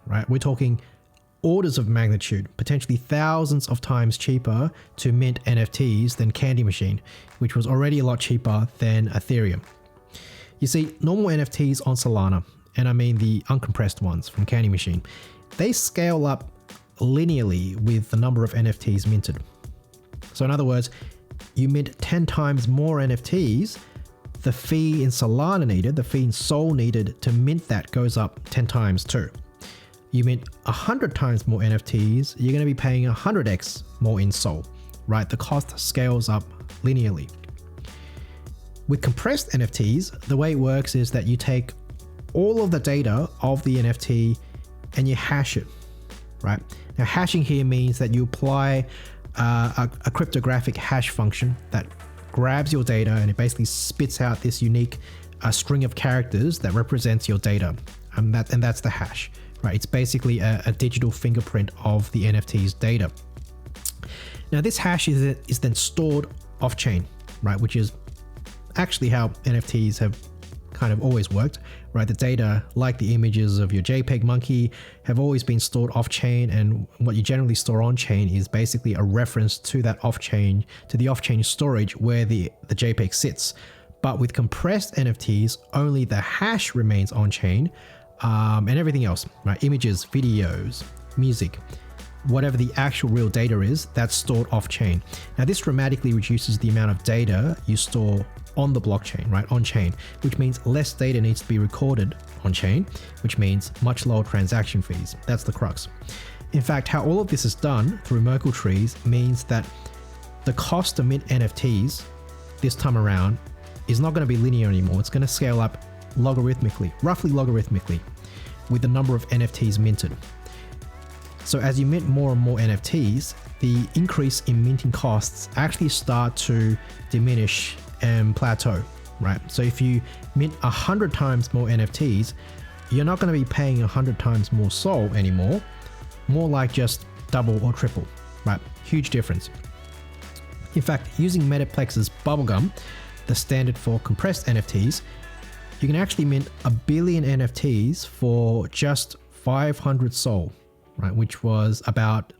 Right, we're talking orders of magnitude, potentially thousands of times cheaper to mint NFTs than Candy Machine, which was already a lot cheaper than Ethereum. You see, normal NFTs on Solana, and I mean the uncompressed ones from Candy Machine, they scale up linearly with the number of NFTs minted. So in other words, you mint 10 times more NFTs, the fee in Solana needed, the fee in Sol needed to mint that goes up 10 times too. You mint 100 times more NFTs, you're going to be paying 100x more in Sol, right? The cost scales up linearly. With compressed NFTs, the way it works is that you take all of the data of the NFT and you hash it, right? Now, hashing here means that you apply a cryptographic hash function that grabs your data and it basically spits out this unique string of characters that represents your data, and that's the hash. Right, it's basically a digital fingerprint of the NFT's data. Now, this hash is then stored off-chain, right, which is actually how NFTs have kind of always worked, right? The data, like the images of your JPEG monkey, have always been stored off-chain, and what you generally store on-chain is basically a reference to that off-chain, to the off-chain storage where the JPEG sits. But with compressed NFTs, only the hash remains on-chain, and everything else, right? Images, videos, music, whatever the actual real data is, that's stored off-chain. Now, this dramatically reduces the amount of data you store on the blockchain, right? On-chain, which means less data needs to be recorded on-chain, which means much lower transaction fees. That's the crux. In fact, how all of this is done through Merkle trees means that the cost to mint NFTs this time around is not going to be linear anymore. It's going to scale up logarithmically, roughly logarithmically, with the number of NFTs minted. So as you mint more and more NFTs, the increase in minting costs actually start to diminish and plateau, right? So if you mint 100 times more NFTs, you're not going to be paying 100 times more Sol anymore, more like just double or triple, right? Huge difference. In fact, using Metaplex's Bubblegum, the standard for compressed NFTs, you can actually mint 1 billion NFTs for just 500 Sol, right? Which was about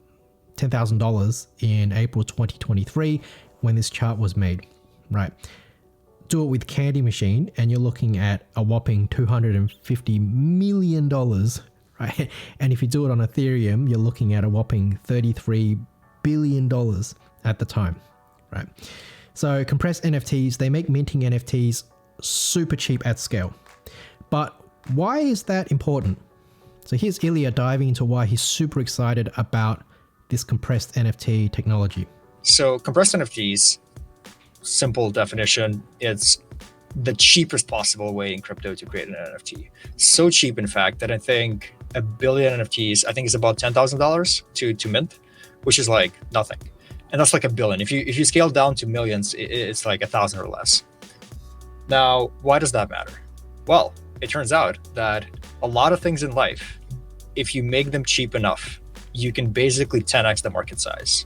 $10,000 in April 2023 when this chart was made, right? Do it with Candy Machine and you're looking at a whopping $250 million, right? And if you do it on Ethereum, you're looking at a whopping $33 billion at the time, right? So compressed NFTs, they make minting NFTs super cheap at scale. But why is that important? So here's Ilya diving into why he's super excited about this compressed NFT technology. So compressed NFTs, simple definition, it's the cheapest possible way in crypto to create an NFT. So cheap, in fact, that I think 1 billion NFTs, I think is about $10,000 to mint, which is like nothing. And that's like 1 billion. If you scale down to millions, it's like 1,000 or less. Now, why does that matter? Well, it turns out that a lot of things in life, if you make them cheap enough, you can basically 10x the market size.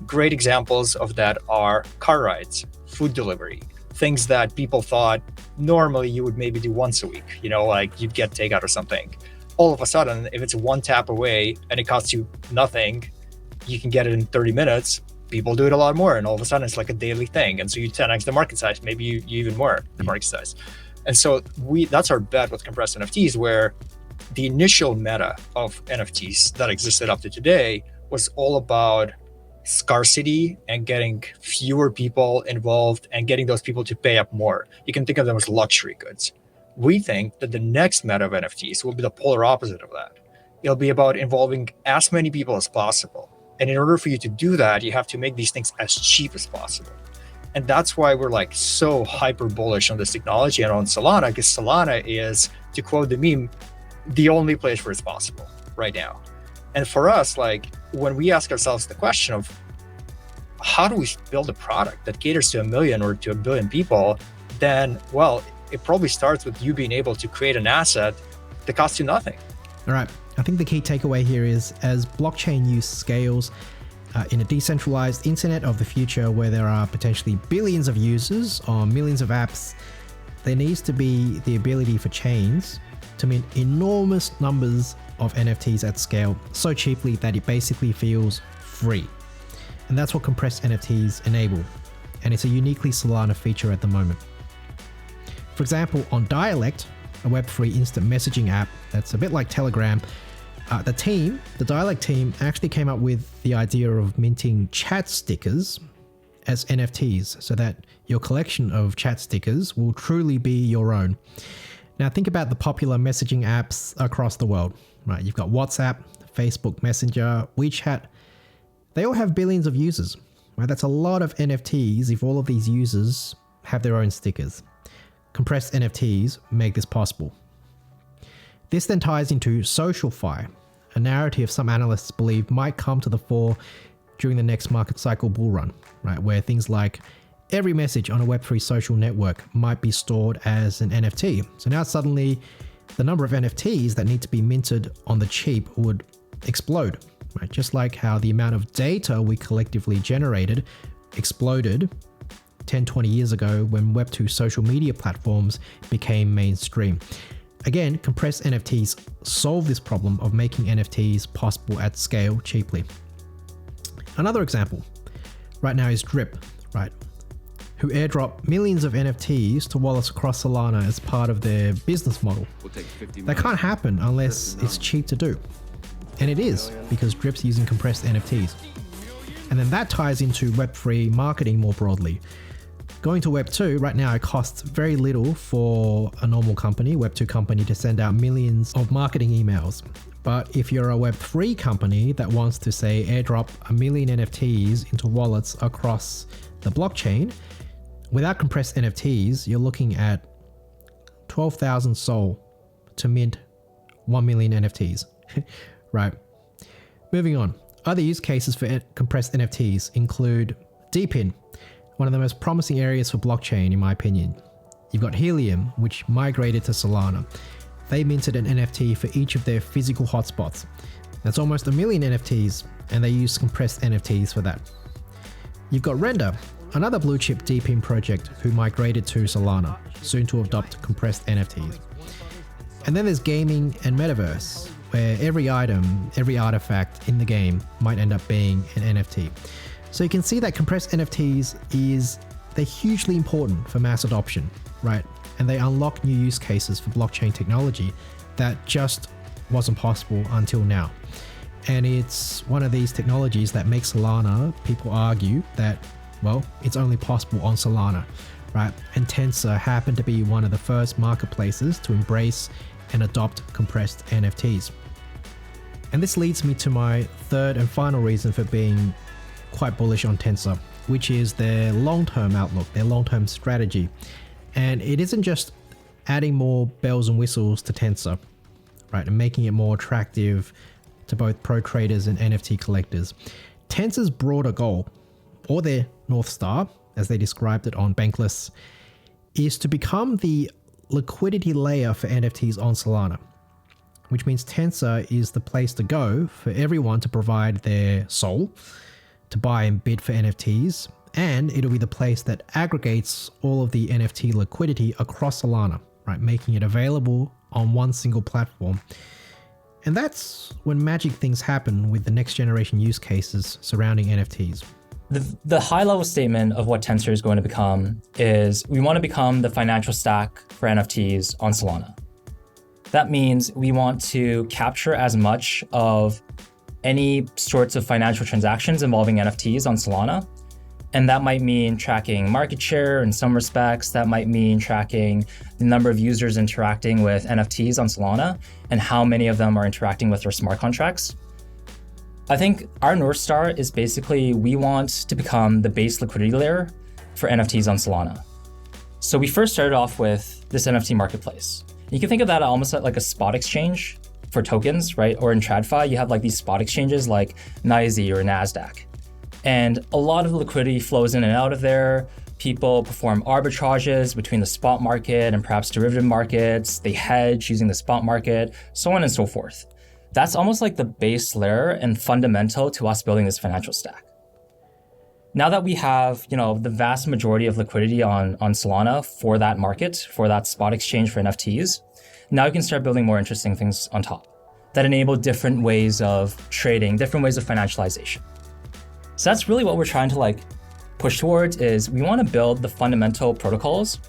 Great examples of that are car rides, food delivery, things that people thought normally you would maybe do once a week, like you'd get takeout or something. All of a sudden, if it's one tap away and it costs you nothing, you can get it in 30 minutes. People do it a lot more, and all of a sudden it's like a daily thing. And so you 10x the market size, maybe you even more the market size. And so that's our bet with compressed NFTs, where the initial meta of NFTs that existed up to today was all about scarcity and getting fewer people involved and getting those people to pay up more. You can think of them as luxury goods. We think that the next meta of NFTs will be the polar opposite of that. It'll be about involving as many people as possible. And in order for you to do that, you have to make these things as cheap as possible. And that's why we're like so hyper bullish on this technology and on Solana, because Solana is, to quote the meme, the only place where it's possible right now. And for us, like when we ask ourselves the question of how do we build a product that caters to 1 million or to 1 billion people, then, well, it probably starts with you being able to create an asset that costs you nothing. All right. I think the key takeaway here is as blockchain use scales in a decentralized internet of the future where there are potentially billions of users or millions of apps, there needs to be the ability for chains to mint enormous numbers of NFTs at scale so cheaply that it basically feels free. And that's what compressed NFTs enable. And it's a uniquely Solana feature at the moment. For example, on Dialect, a Web3 instant messaging app that's a bit like Telegram, the Dialect team actually came up with the idea of minting chat stickers as NFTs so that your collection of chat stickers will truly be your own. Now think about the popular messaging apps across the world, right? You've got WhatsApp, Facebook Messenger, WeChat. They all have billions of users, right? That's a lot of NFTs if all of these users have their own stickers. Compressed NFTs make this possible. This then ties into SocialFi, a narrative some analysts believe might come to the fore during the next market cycle bull run, right? Where things like every message on a Web3 social network might be stored as an NFT. So now suddenly the number of NFTs that need to be minted on the cheap would explode, right? Just like how the amount of data we collectively generated exploded 10, 20 years ago when Web2 social media platforms became mainstream. Again, compressed NFTs solve this problem of making NFTs possible at scale cheaply. Another example right now is Drip, right? Who airdrop millions of NFTs to wallets across Solana as part of their business model. That can't happen unless it's cheap to do. And it is, because Drip's using compressed NFTs. And then that ties into Web3 marketing more broadly. Going to Web 2, right now it costs very little for a normal company, Web 2 company, to send out millions of marketing emails. But if you're a Web 3 company that wants to, say, airdrop 1 million NFTs into wallets across the blockchain, without compressed NFTs, you're looking at 12,000 Sol to mint 1 million NFTs. Right. Moving on. Other use cases for compressed NFTs include DePIN, one of the most promising areas for blockchain in my opinion. You've got Helium, which migrated to Solana. They minted an NFT for each of their physical hotspots. That's almost 1 million NFTs, and they use compressed NFTs for that. You've got Render, another blue chip DePIN project who migrated to Solana, soon to adopt compressed NFTs. And then there's gaming and metaverse, where every item, every artifact in the game might end up being an NFT. So you can see that compressed NFTs they're hugely important for mass adoption, right? And they unlock new use cases for blockchain technology that just wasn't possible until now. And it's one of these technologies that makes Solana, people argue that, well, it's only possible on Solana, right? And Tensor happened to be one of the first marketplaces to embrace and adopt compressed NFTs. And this leads me to my third and final reason for being quite bullish on Tensor, which is their long-term outlook, their long-term strategy. And it isn't just adding more bells and whistles to Tensor, right, and making it more attractive to both pro traders and NFT collectors. Tensor's broader goal, or their North Star, as they described it on Bankless, is to become the liquidity layer for NFTs on Solana, which means Tensor is the place to go for everyone to provide their soul, to buy and bid for NFTs, And it'll be the place that aggregates all of the NFT liquidity across Solana, right? Making it available on one single platform. And that's when magic things happen with the next generation use cases surrounding NFTs. The high-level statement of what Tensor is going to become is we want to become the financial stack for NFTs on Solana. That means we want to capture as much of any sorts of financial transactions involving NFTs on Solana. And that might mean tracking market share in some respects. That might mean tracking the number of users interacting with NFTs on Solana and how many of them are interacting with our smart contracts. I think our North Star is basically we want to become the base liquidity layer for NFTs on Solana. So we first started off with this NFT marketplace. You can think of that almost like a spot exchange for tokens, right? Or in TradFi, you have like these spot exchanges like NYSE or NASDAQ. And a lot of liquidity flows in and out of there. People perform arbitrages between the spot market and perhaps derivative markets. They hedge using the spot market, so on and so forth. That's almost like the base layer and fundamental to us building this financial stack. Now that we have, the vast majority of liquidity on Solana for that market, for that spot exchange for NFTs, now you can start building more interesting things on top that enable different ways of trading, different ways of financialization. So that's really what we're trying to push towards is we want to build the fundamental protocols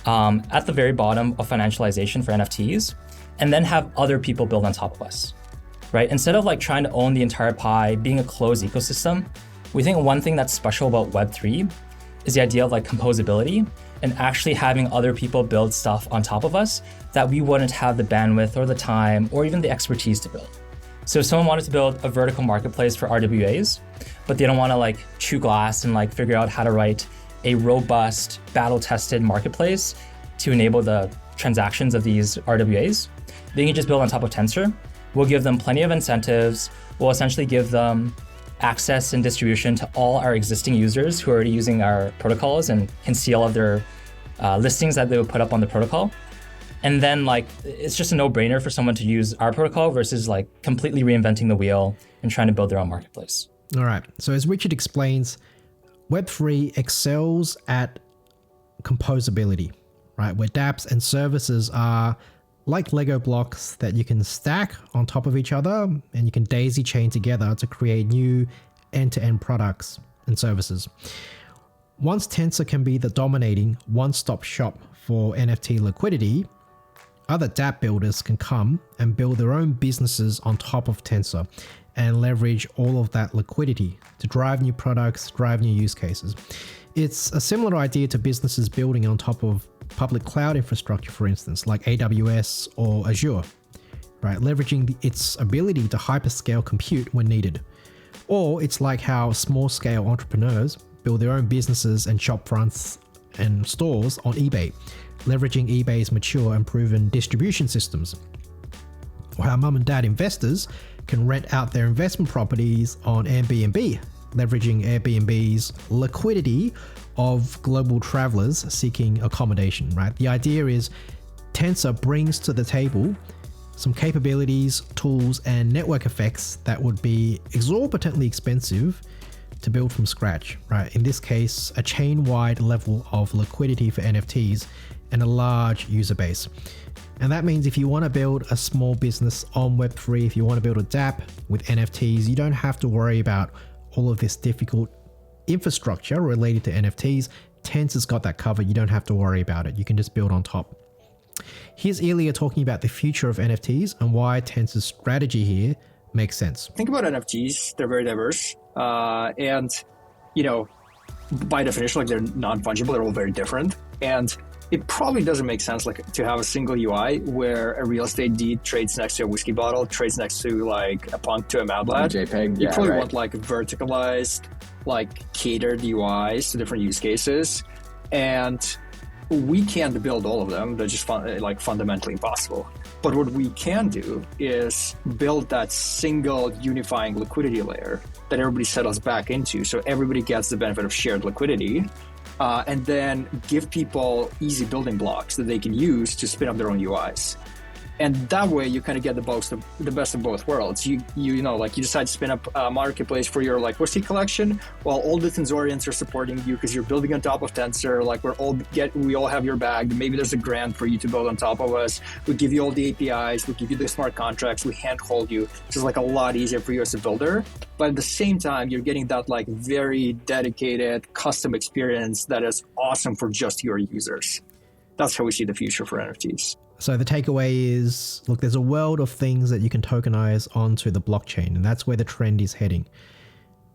at the very bottom of financialization for NFTs, and then have other people build on top of us, right? Instead of trying to own the entire pie, being a closed ecosystem, we think one thing that's special about Web3 is the idea of composability and actually having other people build stuff on top of us that we wouldn't have the bandwidth or the time or even the expertise to build. So if someone wanted to build a vertical marketplace for RWAs, but they don't want to chew glass and figure out how to write a robust, battle-tested marketplace to enable the transactions of these RWAs, they can just build on top of Tensor. We'll give them plenty of incentives. We'll essentially give them access and distribution to all our existing users who are already using our protocols and can see all of their listings that they would put up on the protocol. And then it's just a no-brainer for someone to use our protocol versus completely reinventing the wheel and trying to build their own marketplace. All right. So as Richard explains, Web3 excels at composability, right? Where dApps and services are like Lego blocks that you can stack on top of each other and you can daisy chain together to create new end-to-end products and services. Once Tensor can be the dominating one-stop shop for NFT liquidity, other dApp builders can come and build their own businesses on top of Tensor and leverage all of that liquidity to drive new products, drive new use cases. It's a similar idea to businesses building on top of public cloud infrastructure, for instance, like AWS or Azure, right? Leveraging its ability to hyperscale compute when needed. Or it's like how small scale entrepreneurs build their own businesses and shop fronts and stores on eBay, leveraging eBay's mature and proven distribution systems. Or how mum and dad investors can rent out their investment properties on Airbnb, leveraging Airbnb's liquidity of global travelers seeking accommodation, right? The idea is Tensor brings to the table some capabilities, tools, and network effects that would be exorbitantly expensive to build from scratch, right? In this case, a chain-wide level of liquidity for NFTs and a large user base. And that means if you want to build a small business on Web3, if you want to build a dApp with NFTs, you don't have to worry about all of this difficult infrastructure related to NFTs. Tensor's got that covered. You don't have to worry about it. You can just build on top. Here's Ilya talking about the future of NFTs and why Tensor's strategy here makes sense. Think about NFTs. They're very diverse. And, by definition, they're non-fungible. They're all very different. And it probably doesn't make sense to have a single UI where a real estate deed trades next to a whiskey bottle, trades next to a punk to a Mad Lad. JPEG. You probably want verticalized, catered UIs to different use cases. And we can't build all of them. They're just fundamentally impossible. But what we can do is build that single unifying liquidity layer that everybody settles back into. So everybody gets the benefit of shared liquidity. And then give people easy building blocks that they can use to spin up their own UIs. And that way you kind of get the best of both worlds. You know, like you decide to spin up a marketplace for your like OpenSea collection, while all the Tensorians are supporting you because you're building on top of Tensor. Like we all have your bag. Maybe there's a grant for you to build on top of us. We give you all the APIs. We give you the smart contracts. We handhold you. It's like a lot easier for you as a builder. But at the same time, you're getting that like very dedicated custom experience that is awesome for just your users. That's how we see the future for NFTs. So the takeaway is, look, there's a world of things that you can tokenize onto the blockchain, and that's where the trend is heading.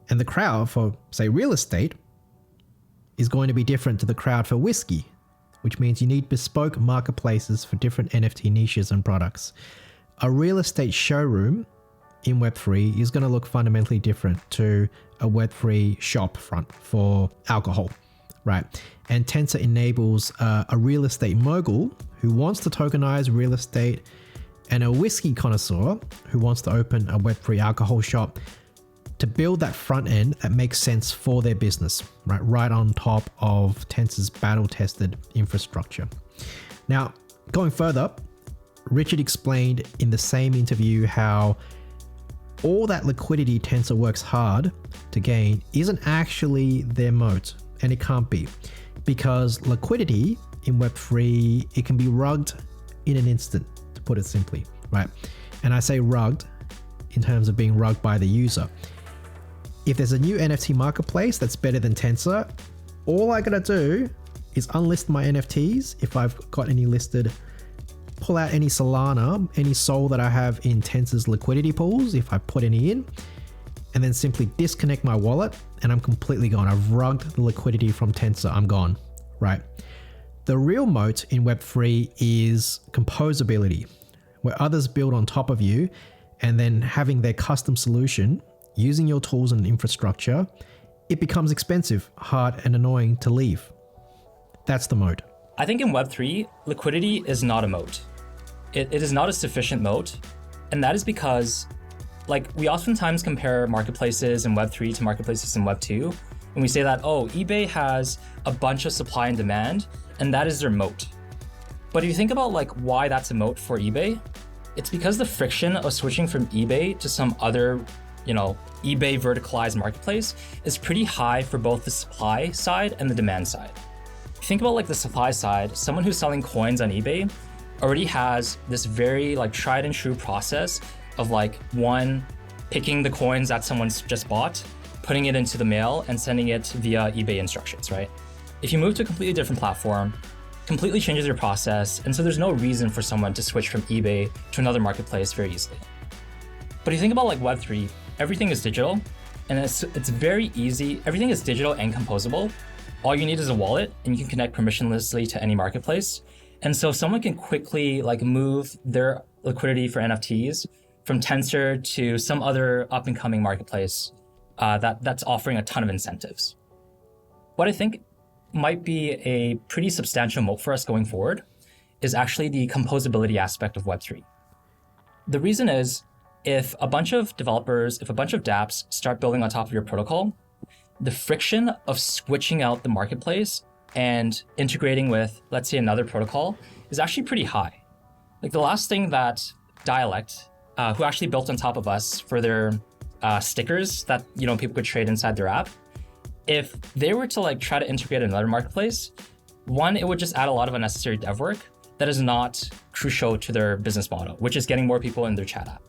And the crowd for, say, real estate is going to be different to the crowd for whiskey, which means you need bespoke marketplaces for different NFT niches and products. A real estate showroom in Web3 is going to look fundamentally different to a Web3 shop front for alcohol, right? And Tensor enables a real estate mogul who wants to tokenize real estate and a whiskey connoisseur who wants to open a Web3 alcohol shop to build that front end that makes sense for their business, right on top of Tensor's battle-tested infrastructure. Now, going further, Richard explained in the same interview how all that liquidity Tensor works hard to gain isn't actually their moat, and it can't be, because liquidity in Web3, it can be rugged in an instant, to put it simply, right? And I say rugged in terms of being rugged by the user. If there's a new NFT marketplace that's better than Tensor, all I gotta do is unlist my NFTs if I've got any listed, pull out any Solana, any Sol that I have in Tensor's liquidity pools, if I put any in, and then simply disconnect my wallet and I'm completely gone. I've rugged the liquidity from Tensor, I'm gone, right? The real moat in Web3 is composability, where others build on top of you and then having their custom solution, using your tools and infrastructure, it becomes expensive, hard, and annoying to leave. That's the moat. I think in Web3, liquidity is not a moat. It is not a sufficient moat, and that is because like we oftentimes compare marketplaces in Web3 to marketplaces in Web2, and we say that, oh, eBay has a bunch of supply and demand, and that is their moat. But if you think about like why that's a moat for eBay, it's because the friction of switching from eBay to some other, eBay verticalized marketplace is pretty high for both the supply side and the demand side. If you think about like the supply side, someone who's selling coins on eBay already has this very like tried and true process of like one, picking the coins that someone's just bought, putting it into the mail and sending it via eBay instructions, right? If you move to a completely different platform, completely changes your process, and so there's no reason for someone to switch from eBay to another marketplace very easily. But if you think about like Web3, everything is digital, and it's very easy. Everything is digital and composable. All you need is a wallet, and you can connect permissionlessly to any marketplace. And so someone can quickly like move their liquidity for NFTs from Tensor to some other up and coming marketplace that's offering a ton of incentives. What I think might be a pretty substantial moat for us going forward is actually the composability aspect of Web3. The reason is, if a bunch of developers, if a bunch of dApps start building on top of your protocol, the friction of switching out the marketplace and integrating with, let's say, another protocol is actually pretty high. Like the last thing that Dialect, who actually built on top of us for their stickers that people could trade inside their app, if they were to like try to integrate another marketplace, one, it would just add a lot of unnecessary dev work that is not crucial to their business model, which is getting more people in their chat app.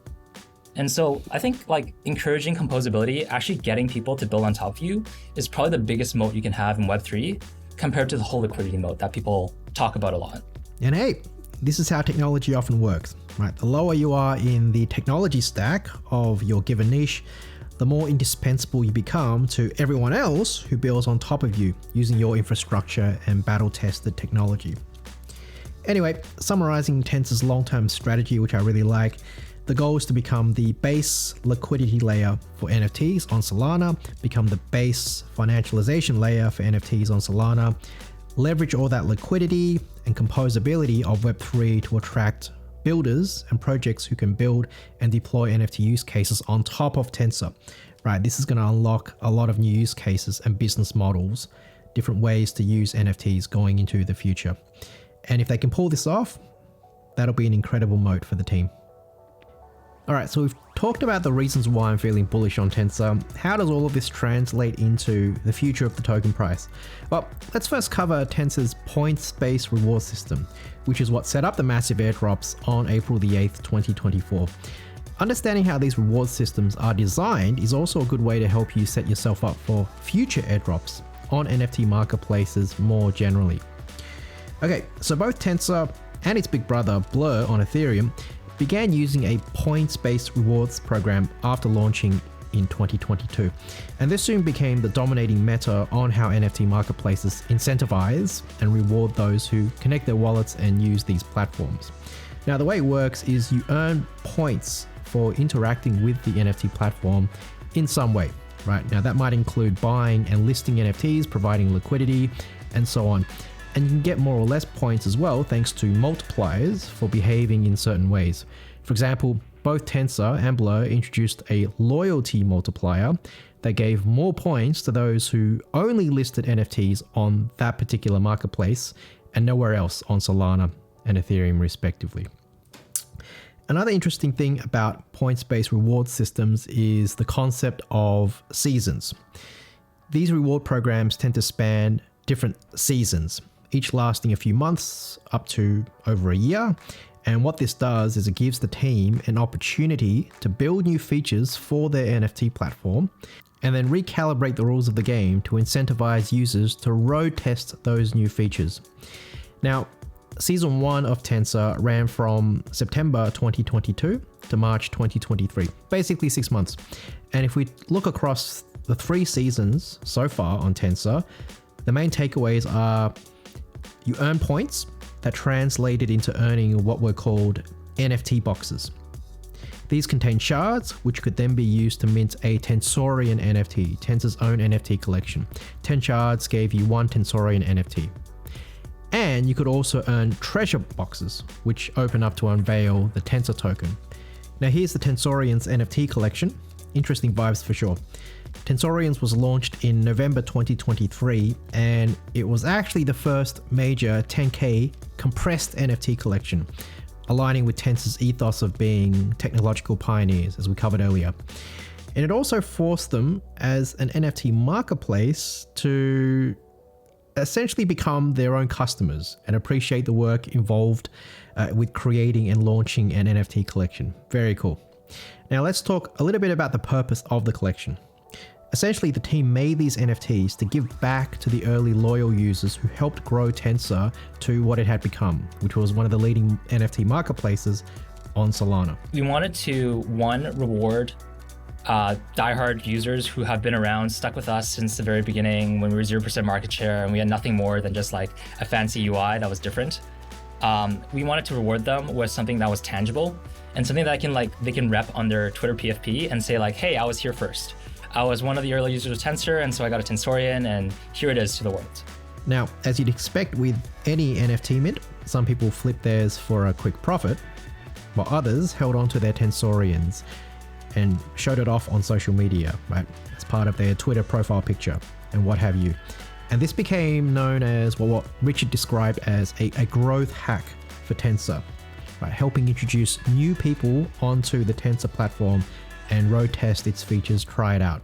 And so I think like encouraging composability, actually getting people to build on top of you, is probably the biggest moat you can have in Web3 compared to the whole liquidity moat that people talk about a lot. And hey, this is how technology often works, right? The lower you are in the technology stack of your given niche, the more indispensable you become to everyone else who builds on top of you using your infrastructure and battle-tested technology. Anyway, summarizing Tensor's long-term strategy, which I really like, the goal is to become the base liquidity layer for NFTs on Solana, become the base financialization layer for NFTs on Solana, leverage all that liquidity and composability of Web3 to attract builders and projects who can build and deploy NFT use cases on top of Tensor, right? This is going to unlock a lot of new use cases and business models, different ways to use NFTs going into the future. And if they can pull this off, That'll be an incredible moat for the team. All right, so we've talked about the reasons why I'm feeling bullish on Tensor. How does all of this translate into the future of the token price? Well, let's first cover Tensor's points-based reward system, which is what set up the massive airdrops on April the 8th, 2024. Understanding how these reward systems are designed is also a good way to help you set yourself up for future airdrops on NFT marketplaces more generally. Okay, so both Tensor and its big brother Blur on Ethereum began using a points-based rewards program after launching in 2022. And this soon became the dominating meta on how NFT marketplaces incentivize and reward those who connect their wallets and use these platforms. Now, the way it works is you earn points for interacting with the NFT platform in some way, right? Now, that might include buying and listing NFTs, providing liquidity, and so on. And you can get more or less points as well thanks to multipliers for behaving in certain ways. For example, both Tensor and Blur introduced a loyalty multiplier that gave more points to those who only listed NFTs on that particular marketplace and nowhere else on Solana and Ethereum respectively. Another interesting thing about points-based reward systems is the concept of seasons. These reward programs tend to span different seasons, each lasting a few months up to over a year. And what this does is it gives the team an opportunity to build new features for their NFT platform and then recalibrate the rules of the game to incentivize users to road test those new features. Now, Season 1 of Tensor ran from September 2022 to March 2023, basically 6 months. And if we look across the 3 seasons so far on Tensor, the main takeaways are you earn points that translated into earning what were called NFT boxes. These contain shards, which could then be used to mint a Tensorian NFT, Tensor's own NFT collection. 10 shards gave you 1 Tensorian NFT. And you could also earn treasure boxes, which open up to unveil the Tensor token. Now here's the Tensorians NFT collection. Interesting vibes for sure. Tensorians was launched in November 2023, and it was actually the first major 10K compressed NFT collection, aligning with Tensor's ethos of being technological pioneers, as we covered earlier. And it also forced them as an NFT marketplace to essentially become their own customers and appreciate the work involved with creating and launching an NFT collection. Very cool. Now let's talk a little bit about the purpose of the collection. Essentially, the team made these NFTs to give back to the early loyal users who helped grow Tensor to what it had become, which was one of the leading NFT marketplaces on Solana. We wanted to, one, reward diehard users who have been around, stuck with us since the very beginning when we were 0% market share and we had nothing more than just like a fancy UI that was different. We wanted to reward them with something that was tangible and something that they can rep on their Twitter PFP and say like, hey, I was here first. I was one of the early users of Tensor, and so I got a Tensorian, and here it is to the world. Now, as you'd expect with any NFT mint, some people flipped theirs for a quick profit, while others held on to their Tensorians and showed it off on social media, right, as part of their Twitter profile picture and what have you. And this became known as what Richard described as a growth hack for Tensor, right, helping introduce new people onto the Tensor platform and road test its features, try it out.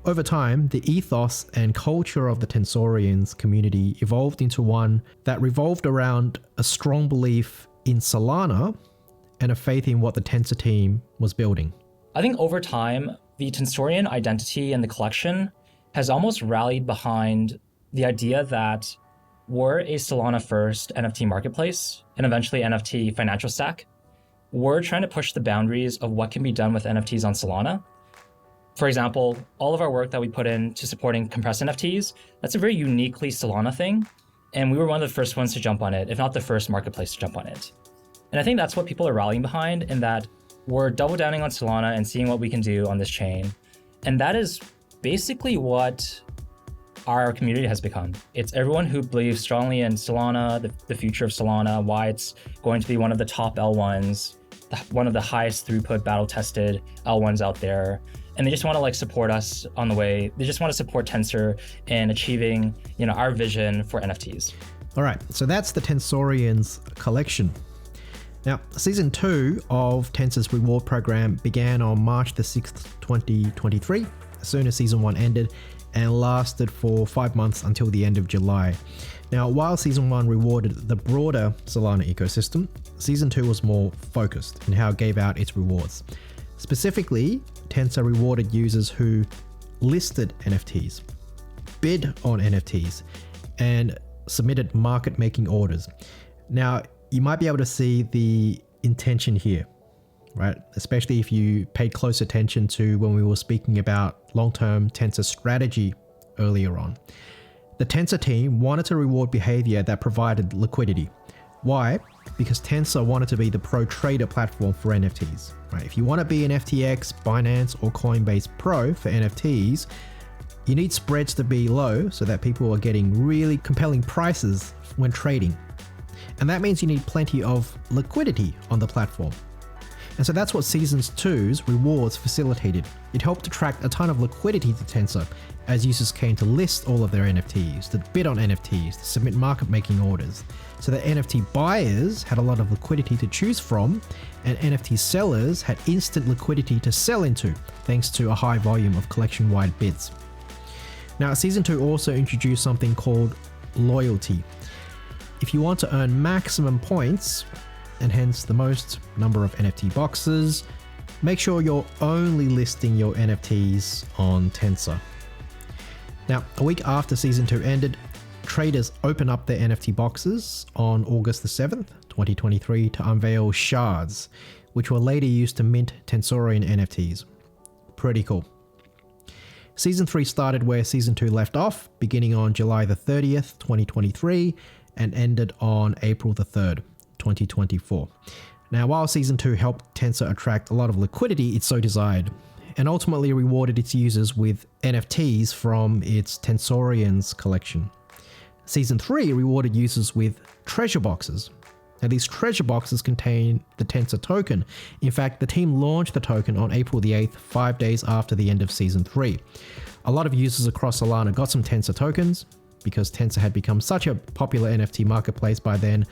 Over time, the ethos and culture of the Tensorians community evolved into one that revolved around a strong belief in Solana and a faith in what the Tensor team was building. I think over time, the Tensorian identity and the collection has almost rallied behind the idea that we're a Solana first NFT marketplace and eventually NFT financial stack. We're trying to push the boundaries of what can be done with NFTs on Solana. For example, all of our work that we put into supporting compressed NFTs, that's a very uniquely Solana thing. And we were one of the first ones to jump on it, if not the first marketplace to jump on it. And I think that's what people are rallying behind, in that we're double downing on Solana and seeing what we can do on this chain. And that is basically what our community has become. It's everyone who believes strongly in Solana, the future of Solana, why it's going to be one of the top L1s, one of the highest throughput battle tested L1s out there. And they just want to support us on the way. They just want to support Tensor in achieving, our vision for NFTs. All right, so that's the Tensorians collection. Now, Season 2 of Tensor's reward program began on March the 6th, 2023, as soon as Season 1 ended, and lasted for 5 months until the end of July. Now, while Season 1 rewarded the broader Solana ecosystem, Season 2 was more focused in how it gave out its rewards. Specifically, Tensor rewarded users who listed NFTs, bid on NFTs, and submitted market-making orders. Now, you might be able to see the intention here, right? Especially if you paid close attention to when we were speaking about long-term Tensor strategy earlier on. The Tensor team wanted to reward behavior that provided liquidity. Why? Because Tensor wanted to be the pro trader platform for NFTs, right? If you want to be an FTX, Binance, or Coinbase pro for NFTs, you need spreads to be low so that people are getting really compelling prices when trading. And that means you need plenty of liquidity on the platform. And so that's what Season 2's rewards facilitated. It helped attract a ton of liquidity to Tensor as users came to list all of their NFTs, to bid on NFTs, to submit market-making orders, so that NFT buyers had a lot of liquidity to choose from, and NFT sellers had instant liquidity to sell into, thanks to a high volume of collection-wide bids. Now, Season 2 also introduced something called loyalty. If you want to earn maximum points, and hence the most number of NFT boxes, make sure you're only listing your NFTs on Tensor. Now, a week after Season 2 ended, traders opened up their NFT boxes on August the 7th, 2023 to unveil shards, which were later used to mint Tensorian NFTs. Pretty cool. Season 3 started where Season 2 left off, beginning on July the 30th, 2023, and ended on April the 3rd, 2024. Now, while Season 2 helped Tensor attract a lot of liquidity it so desired, and ultimately rewarded its users with NFTs from its Tensorians collection, Season 3 rewarded users with treasure boxes. Now, these treasure boxes contain the Tensor token. In fact, the team launched the token on April the 8th, 5 days after the end of Season 3. A lot of users across Solana got some Tensor tokens. Because Tensor had become such a popular NFT marketplace by then,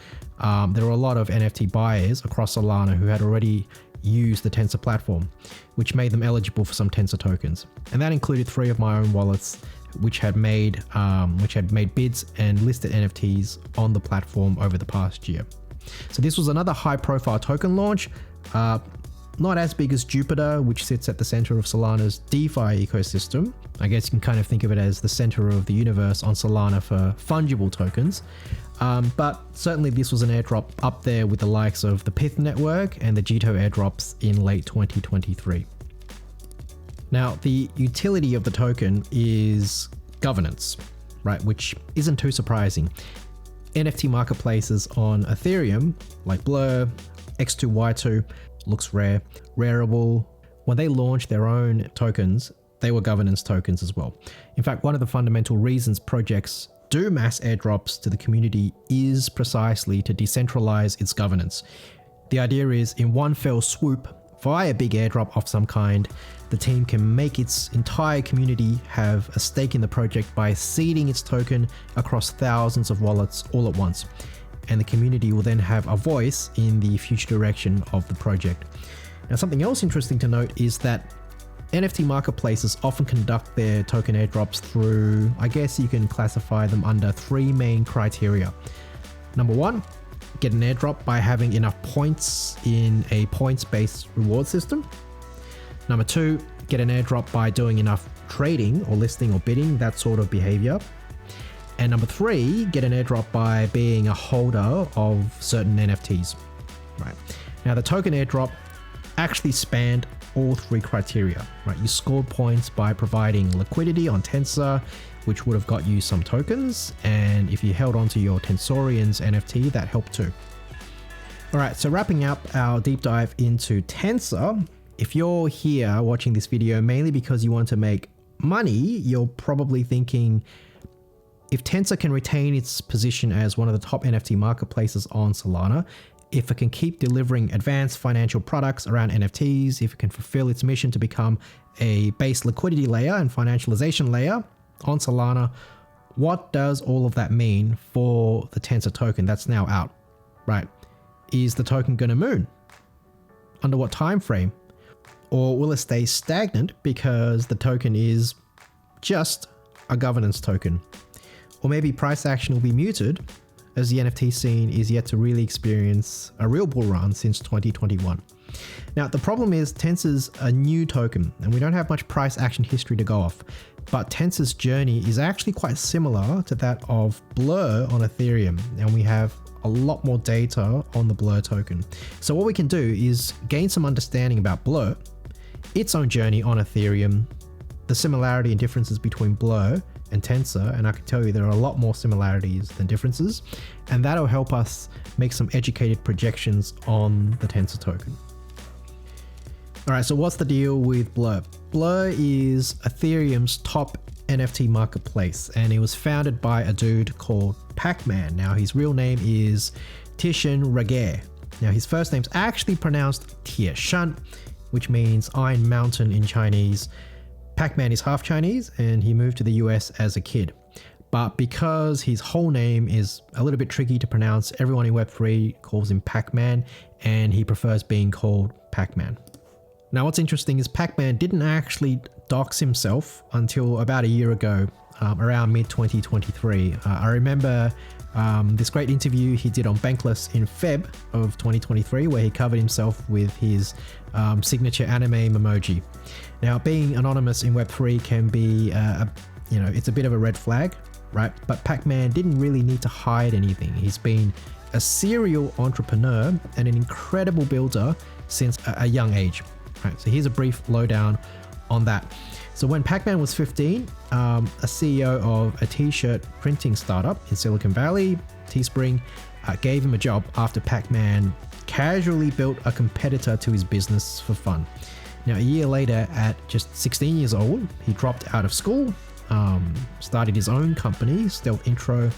there were a lot of NFT buyers across Solana who had already used the Tensor platform, which made them eligible for some Tensor tokens. And that included 3 of my own wallets, which had made bids and listed NFTs on the platform over the past year. So this was another high-profile token launch. Not as big as Jupiter, which sits at the center of Solana's DeFi ecosystem. I guess you can kind of think of it as the center of the universe on Solana for fungible tokens. But certainly this was an airdrop up there with the likes of the Pyth network and the Jito airdrops in late 2023. Now, the utility of the token is governance, right? Which isn't too surprising. NFT marketplaces on Ethereum, like Blur, X2Y2, looks rare, Rarible. When they launched their own tokens, they were governance tokens as well. In fact, one of the fundamental reasons projects do mass airdrops to the community is precisely to decentralize its governance. The idea is, in one fell swoop, via a big airdrop of some kind, the team can make its entire community have a stake in the project by seeding its token across thousands of wallets all at once. And the community will then have a voice in the future direction of the project. Now, something else interesting to note is that NFT marketplaces often conduct their token airdrops through, I guess you can classify them under 3 main criteria. Number 1, get an airdrop by having enough points in a points-based reward system. Number 2, get an airdrop by doing enough trading or listing or bidding, that sort of behavior. And number 3, get an airdrop by being a holder of certain NFTs. Right. Now, the token airdrop actually spanned all 3 criteria. Right. You scored points by providing liquidity on Tensor, which would have got you some tokens. And if you held onto your Tensorians NFT, that helped too. All right. So wrapping up our deep dive into Tensor, if you're here watching this video mainly because you want to make money, you're probably thinking, if Tensor can retain its position as one of the top NFT marketplaces on Solana, if it can keep delivering advanced financial products around NFTs, if it can fulfill its mission to become a base liquidity layer and financialization layer on Solana, what does all of that mean for the Tensor token that's now out, right? Is the token going to moon? Under what time frame? Or will it stay stagnant because the token is just a governance token? Or maybe price action will be muted as the NFT scene is yet to really experience a real bull run since 2021. Now, the problem is Tensor's a new token and we don't have much price action history to go off, but Tensor's journey is actually quite similar to that of Blur on Ethereum, and we have a lot more data on the Blur token. So what we can do is gain some understanding about Blur, its own journey on Ethereum, the similarity and differences between Blur and Tensor, and I can tell you there are a lot more similarities than differences, and that'll help us make some educated projections on the Tensor token. Alright, so what's the deal with Blur? Blur is Ethereum's top NFT marketplace, and it was founded by a dude called Pacman. Now his real name is Tishan Rager. Now his first name's actually pronounced Tieshan, which means Iron Mountain in Chinese. Pacman is half Chinese and he moved to the US as a kid. But because his whole name is a little bit tricky to pronounce, everyone in Web3 calls him Pacman, and he prefers being called Pacman. Now what's interesting is Pacman didn't actually dox himself until about a year ago, around mid-2023. I remember this great interview he did on Bankless in Feb of 2023 where he covered himself with his signature anime emoji. Now being anonymous in Web3 can be, it's a bit of a red flag, right? But Pacman didn't really need to hide anything. He's been a serial entrepreneur and an incredible builder since a young age. Right, so here's a brief lowdown on that. So when Pacman was 15, a CEO of a t-shirt printing startup in Silicon Valley, Teespring, gave him a job after Pacman casually built a competitor to his business for fun. Now, a year later, at just 16 years old, he dropped out of school, started his own company, Stealth Intro.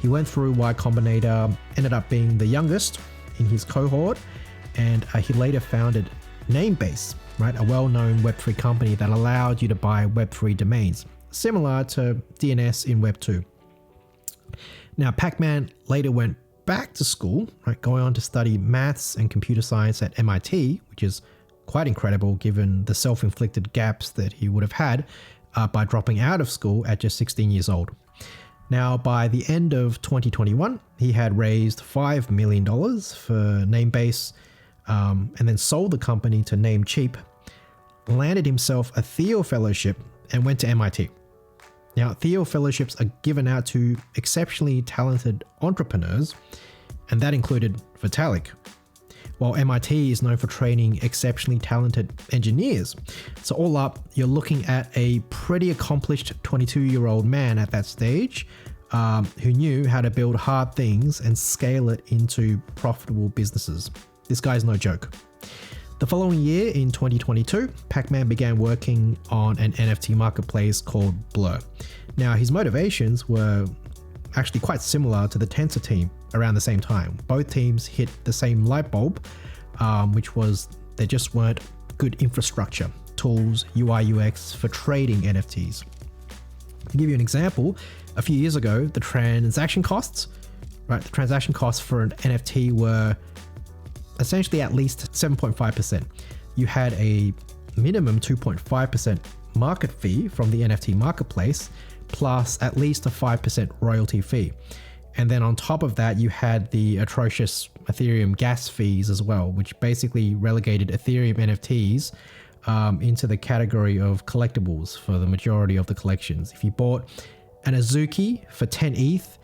He went through Y Combinator, ended up being the youngest in his cohort, and he later founded Namebase, right? A well-known Web3 company that allowed you to buy Web3 domains, similar to DNS in Web2. Now, Pacman later went back to school, right, going on to study maths and computer science at MIT, which is quite incredible given the self-inflicted gaps that he would have had by dropping out of school at just 16 years old. Now, by the end of 2021, he had raised $5 million for Namebase, and then sold the company to Namecheap, landed himself a Theo Fellowship, and went to MIT. Now, Theo Fellowships are given out to exceptionally talented entrepreneurs, and that included Vitalik, while MIT is known for training exceptionally talented engineers. So all up, you're looking at a pretty accomplished 22-year-old man at that stage who knew how to build hard things and scale it into profitable businesses. This guy's no joke. The following year, in 2022, Pacman began working on an NFT marketplace called Blur. Now, his motivations were actually quite similar to the Tensor team around the same time. Both teams hit the same light bulb, which was there just weren't good infrastructure, tools, UI, UX for trading NFTs. To give you an example, a few years ago, the transaction costs for an NFT were essentially at least 7.5%. You had a minimum 2.5% market fee from the NFT marketplace, plus at least a 5% royalty fee. And then on top of that, you had the atrocious Ethereum gas fees as well, which basically relegated Ethereum NFTs into the category of collectibles for the majority of the collections. If you bought an Azuki for 10 ETH,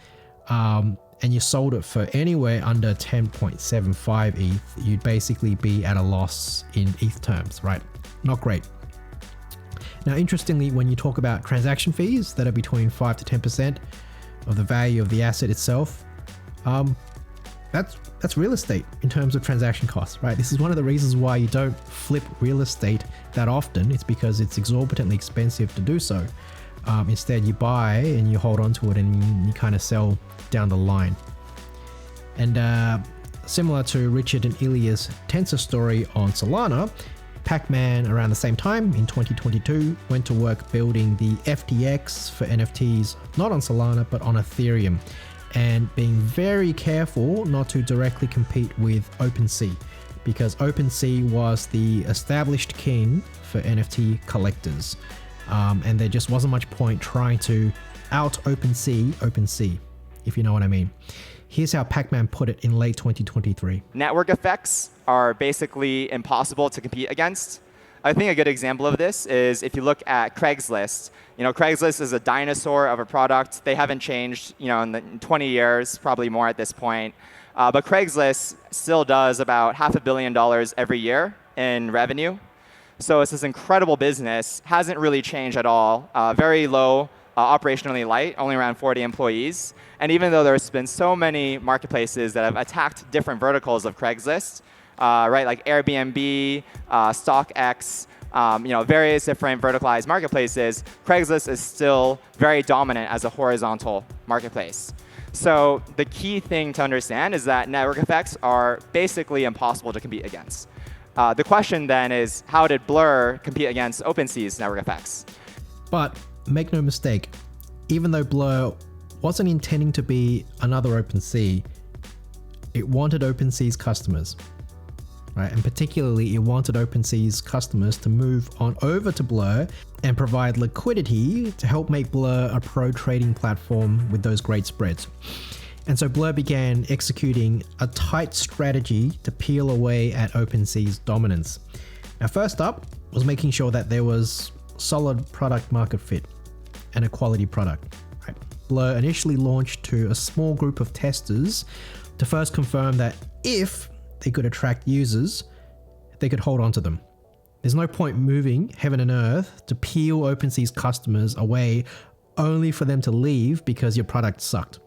and you sold it for anywhere under 10.75 ETH, you'd basically be at a loss in ETH terms, right? Not great. Now, interestingly, when you talk about transaction fees that are between 5 to 10% of the value of the asset itself, that's real estate in terms of transaction costs, right? This is one of the reasons why you don't flip real estate that often. It's because it's exorbitantly expensive to do so. Instead, you buy and you hold on to it and you kind of sell down the line. And similar to Richard and Ilya's Tensor story on Solana, Pacman, around the same time in 2022, went to work building the FTX for NFTs, not on Solana, but on Ethereum. and being very careful not to directly compete with OpenSea, because OpenSea was the established king for NFT collectors, and there just wasn't much point trying to out OpenSea, if you know what I mean. Here's how Pacman put it in late 2023. Network effects are basically impossible to compete against. I think a good example of this is if you look at Craigslist. Craigslist is a dinosaur of a product. They haven't changed, in 20 years, probably more at this point. But Craigslist still does about $500 million every year in revenue. So it's this incredible business, hasn't really changed at all, very low, operationally light, only around 40 employees. And even though there's been so many marketplaces that have attacked different verticals of Craigslist, right, like Airbnb, StockX, various different verticalized marketplaces, Craigslist is still very dominant as a horizontal marketplace. So the key thing to understand is that network effects are basically impossible to compete against. The question then is, how did Blur compete against OpenSea's network effects? But make no mistake, even though Blur wasn't intending to be another OpenSea, it wanted OpenSea's customers. Right, and particularly it wanted OpenSea's customers to move on over to Blur and provide liquidity to help make Blur a pro trading platform with those great spreads. And so Blur began executing a tight strategy to peel away at OpenSea's dominance. Now, first up was making sure that there was solid product market fit and a quality product. Right. Blur initially launched to a small group of testers to first confirm that if they could attract users, they could hold on to them. There's no point moving heaven and earth to peel OpenSea's customers away only for them to leave because your product sucked.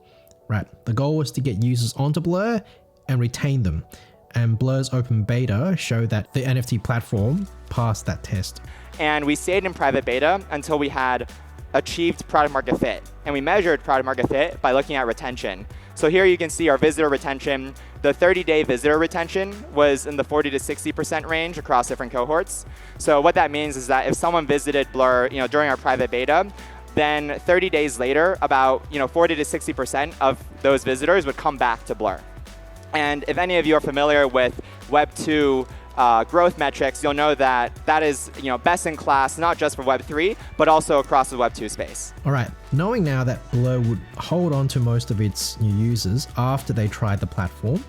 Right. The goal was to get users onto Blur and retain them. And Blur's open beta showed that the NFT platform passed that test. And we stayed in private beta until we had achieved product market fit. And we measured product market fit by looking at retention. So here you can see our visitor retention. The 30-day visitor retention was in the 40 to 60% range across different cohorts. So what that means is that if someone visited Blur, during our private beta, then 30 days later, about 40 to 60% of those visitors would come back to Blur. And if any of you are familiar with Web 2 growth metrics, you'll know that that is best in class, not just for Web 3, but also across the Web 2 space. All right, knowing now that Blur would hold on to most of its new users after they tried the platform,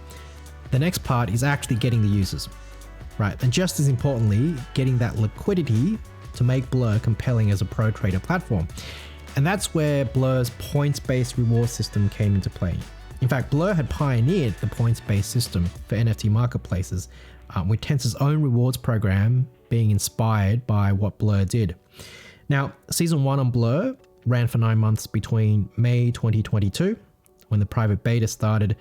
the next part is actually getting the users, right? And just as importantly, getting that liquidity to make Blur compelling as a pro trader platform. And that's where Blur's points-based reward system came into play. In fact, Blur had pioneered the points-based system for NFT marketplaces, with Tensor's own rewards program being inspired by what Blur did. Now, Season 1 on Blur ran for 9 months between May 2022, when the private beta started,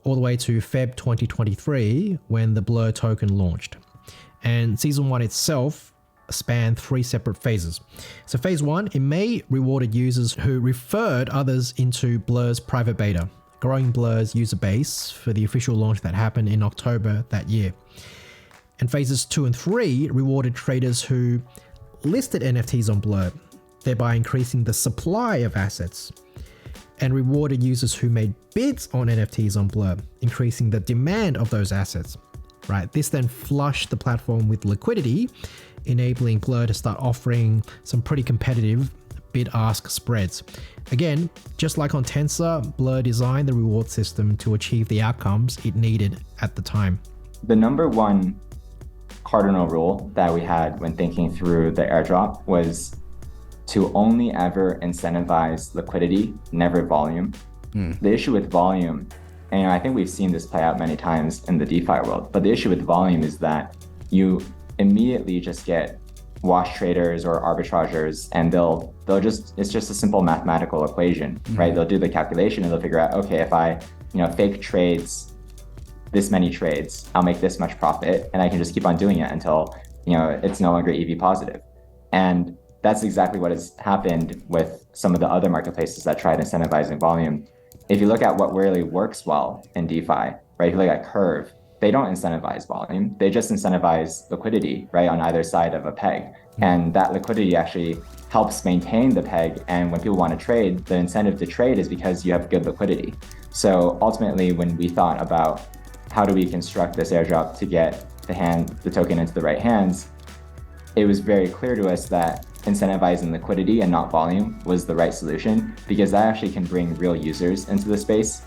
all the way to Feb 2023, when the Blur token launched. And Season 1 itself spanned 3 separate phases. So Phase 1 in May rewarded users who referred others into Blur's private beta, growing Blur's user base for the official launch that happened in October that year. And Phases 2 and 3 rewarded traders who listed NFTs on Blur, thereby increasing the supply of assets, and rewarded users who made bids on NFTs on Blur, increasing the demand of those assets. Right? This then flushed the platform with liquidity, enabling Blur to start offering some pretty competitive bid-ask spreads. Again, just like on Tensor, Blur designed the reward system to achieve the outcomes it needed at the time. The number one cardinal rule that we had when thinking through the airdrop was to only ever incentivize liquidity, never volume. The issue with volume, and I think we've seen this play out many times in the DeFi world, but the issue with volume is that you immediately just get wash traders or arbitrageurs, and it's just a simple mathematical equation, right? They'll do the calculation and they'll figure out, okay, if I fake trades this many trades, I'll make this much profit, and I can just keep on doing it until it's no longer EV positive. And that's exactly what has happened with some of the other marketplaces that tried incentivizing volume. If you look at what really works well in DeFi, right? If you look at Curve, they don't incentivize volume. They just incentivize liquidity, right, on either side of a peg. And that liquidity actually helps maintain the peg. And when people want to trade, the incentive to trade is because you have good liquidity. So ultimately, when we thought about how do we construct this airdrop to get the token into the right hands, it was very clear to us that incentivizing liquidity and not volume was the right solution, because that actually can bring real users into the space.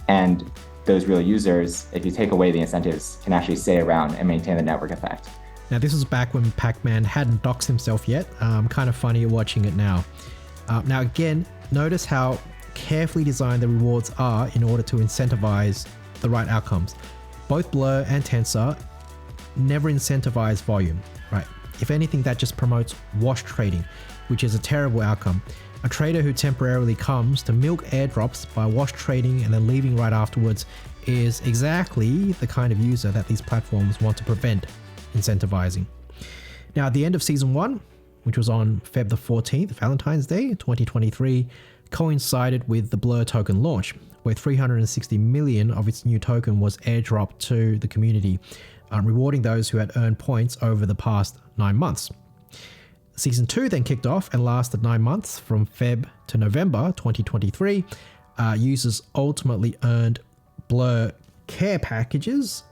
And those real users, if you take away the incentives, can actually stay around and maintain the network effect. Now, this was back when Pacman hadn't doxed himself yet. Kind of funny watching it now. Now, again, notice how carefully designed the rewards are in order to incentivize the right outcomes. Both Blur and Tensor never incentivize volume, right? If anything, that just promotes wash trading, which is a terrible outcome. A trader who temporarily comes to milk airdrops by wash trading and then leaving right afterwards is exactly the kind of user that these platforms want to prevent incentivizing. Now, at the end of season 1, which was on Feb the 14th, Valentine's Day 2023, coincided with the Blur token launch, where 360 million of its new token was airdropped to the community, rewarding those who had earned points over the past 9 months. Season 2 then kicked off and lasted 9 months from Feb to November 2023. Users ultimately earned Blur care packages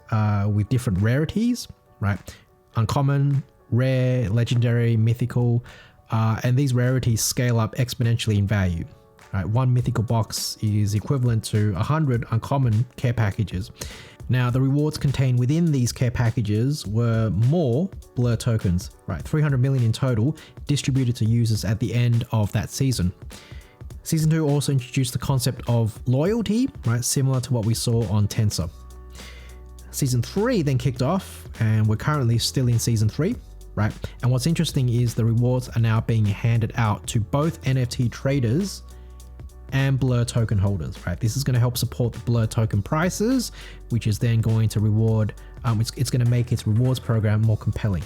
with different rarities, right? Uncommon, rare, legendary, mythical, and these rarities scale up exponentially in value. Right? One mythical box is equivalent to 100 uncommon care packages. Now, the rewards contained within these care packages were more Blur tokens, right? 300 million in total, distributed to users at the end of that season. Season 2 also introduced the concept of loyalty, right? Similar to what we saw on Tensor. Season 3 then kicked off, and we're currently still in season 3, right? And what's interesting is the rewards are now being handed out to both NFT traders and Blur token holders, right? This is going to help support the Blur token prices, which is then going to reward, it's going to make its rewards program more compelling.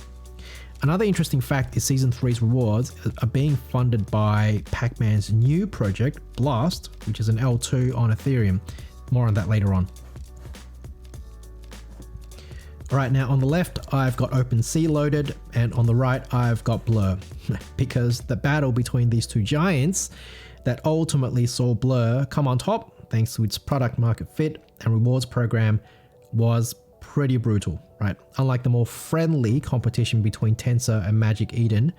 Another interesting fact is season 3's rewards are being funded by Pacman's new project, Blast, which is an L2 on Ethereum. More on that later on. All right, now on the left, I've got OpenSea loaded, and on the right, I've got Blur, because the battle between these two giants that ultimately saw Blur come on top thanks to its product market fit and rewards program was pretty brutal, right? Unlike the more friendly competition between Tensor and Magic Eden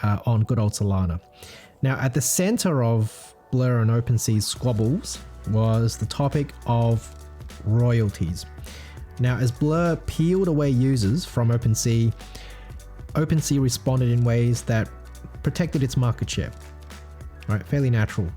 on good old Solana. Now, at the center of Blur and OpenSea's squabbles was the topic of royalties. Now, as Blur peeled away users from OpenSea, OpenSea responded in ways that protected its market share. Right, fairly natural.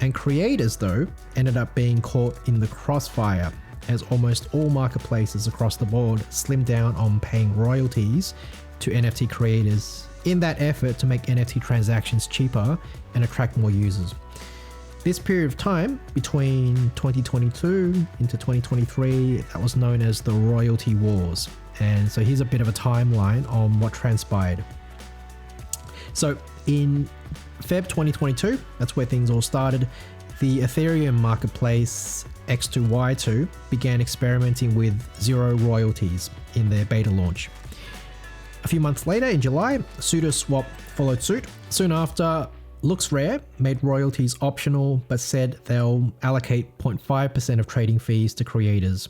And creators, though, ended up being caught in the crossfire, as almost all marketplaces across the board slimmed down on paying royalties to NFT creators in that effort to make NFT transactions cheaper and attract more users. This period of time between 2022 into 2023, that was known as the Royalty Wars. And so here's a bit of a timeline on what transpired. So in Feb 2022, that's where things all started. The Ethereum marketplace X2Y2 began experimenting with zero royalties in their beta launch. A few months later, in July, SudoSwap followed suit. Soon after, LooksRare made royalties optional, but said they'll allocate 0.5% of trading fees to creators.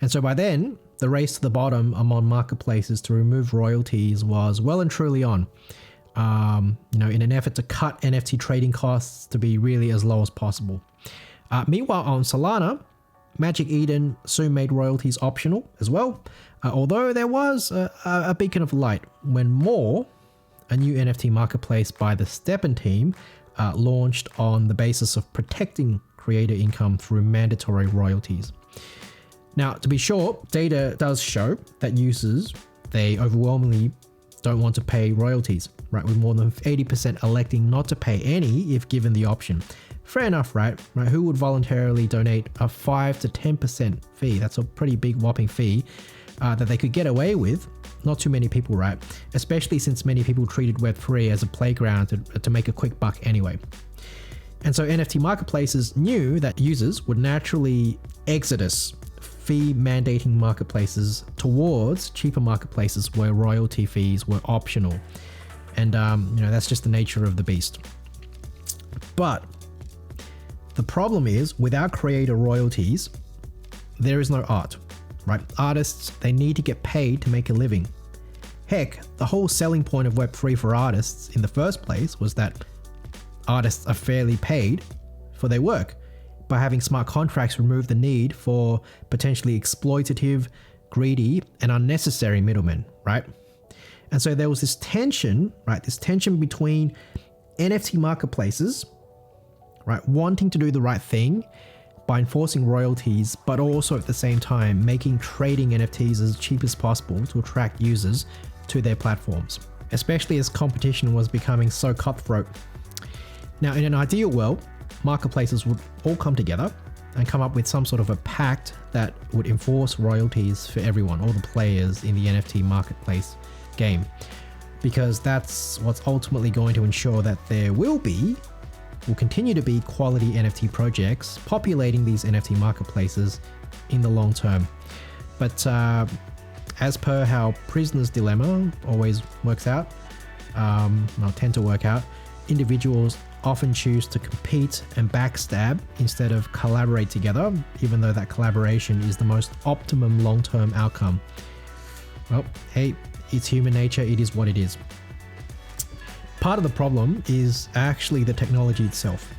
And so by then, the race to the bottom among marketplaces to remove royalties was well and truly on. In an effort to cut NFT trading costs to be really as low as possible. Meanwhile, on Solana, Magic Eden soon made royalties optional as well, although there was a beacon of light when More, a new NFT marketplace by the Steppen team, launched on the basis of protecting creator income through mandatory royalties. Now, to be sure, data does show that users, they overwhelmingly don't want to pay royalties, right? With more than 80% electing not to pay any if given the option. Fair enough, right? Who would voluntarily donate a 5 to 10% fee? That's a pretty big whopping fee that they could get away with. Not too many people, right? Especially since many people treated Web3 as a playground to make a quick buck anyway. And so NFT marketplaces knew that users would naturally exodus fee mandating marketplaces towards cheaper marketplaces where royalty fees were optional. And that's just the nature of the beast. But the problem is, without creator royalties, there is no art, right? Artists, they need to get paid to make a living. Heck, the whole selling point of Web3 for artists in the first place was that artists are fairly paid for their work. By having smart contracts remove the need for potentially exploitative, greedy, and unnecessary middlemen, right? And so there was this tension, right? This tension between NFT marketplaces, right, wanting to do the right thing by enforcing royalties, but also at the same time making trading NFTs as cheap as possible to attract users to their platforms, especially as competition was becoming so cutthroat. Now, in an ideal world, marketplaces would all come together and come up with some sort of a pact that would enforce royalties for everyone, all the players in the NFT marketplace game, because that's what's ultimately going to ensure that there will continue to be quality NFT projects populating these NFT marketplaces in the long term. But as per how Prisoner's Dilemma always works out, tend to work out, individuals often choose to compete and backstab instead of collaborate together, even though that collaboration is the most optimum long-term outcome. Well, hey, it's human nature, it is what it is. Part of the problem is actually the technology itself.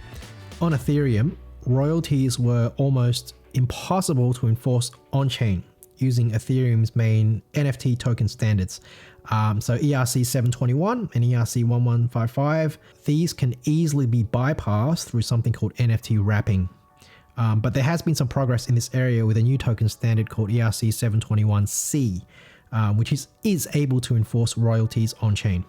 On Ethereum, royalties were almost impossible to enforce on-chain using Ethereum's main NFT token standards. So ERC 721 and ERC 1155, these can easily be bypassed through something called NFT wrapping. But there has been some progress in this area with a new token standard called ERC 721C, which is able to enforce royalties on-chain.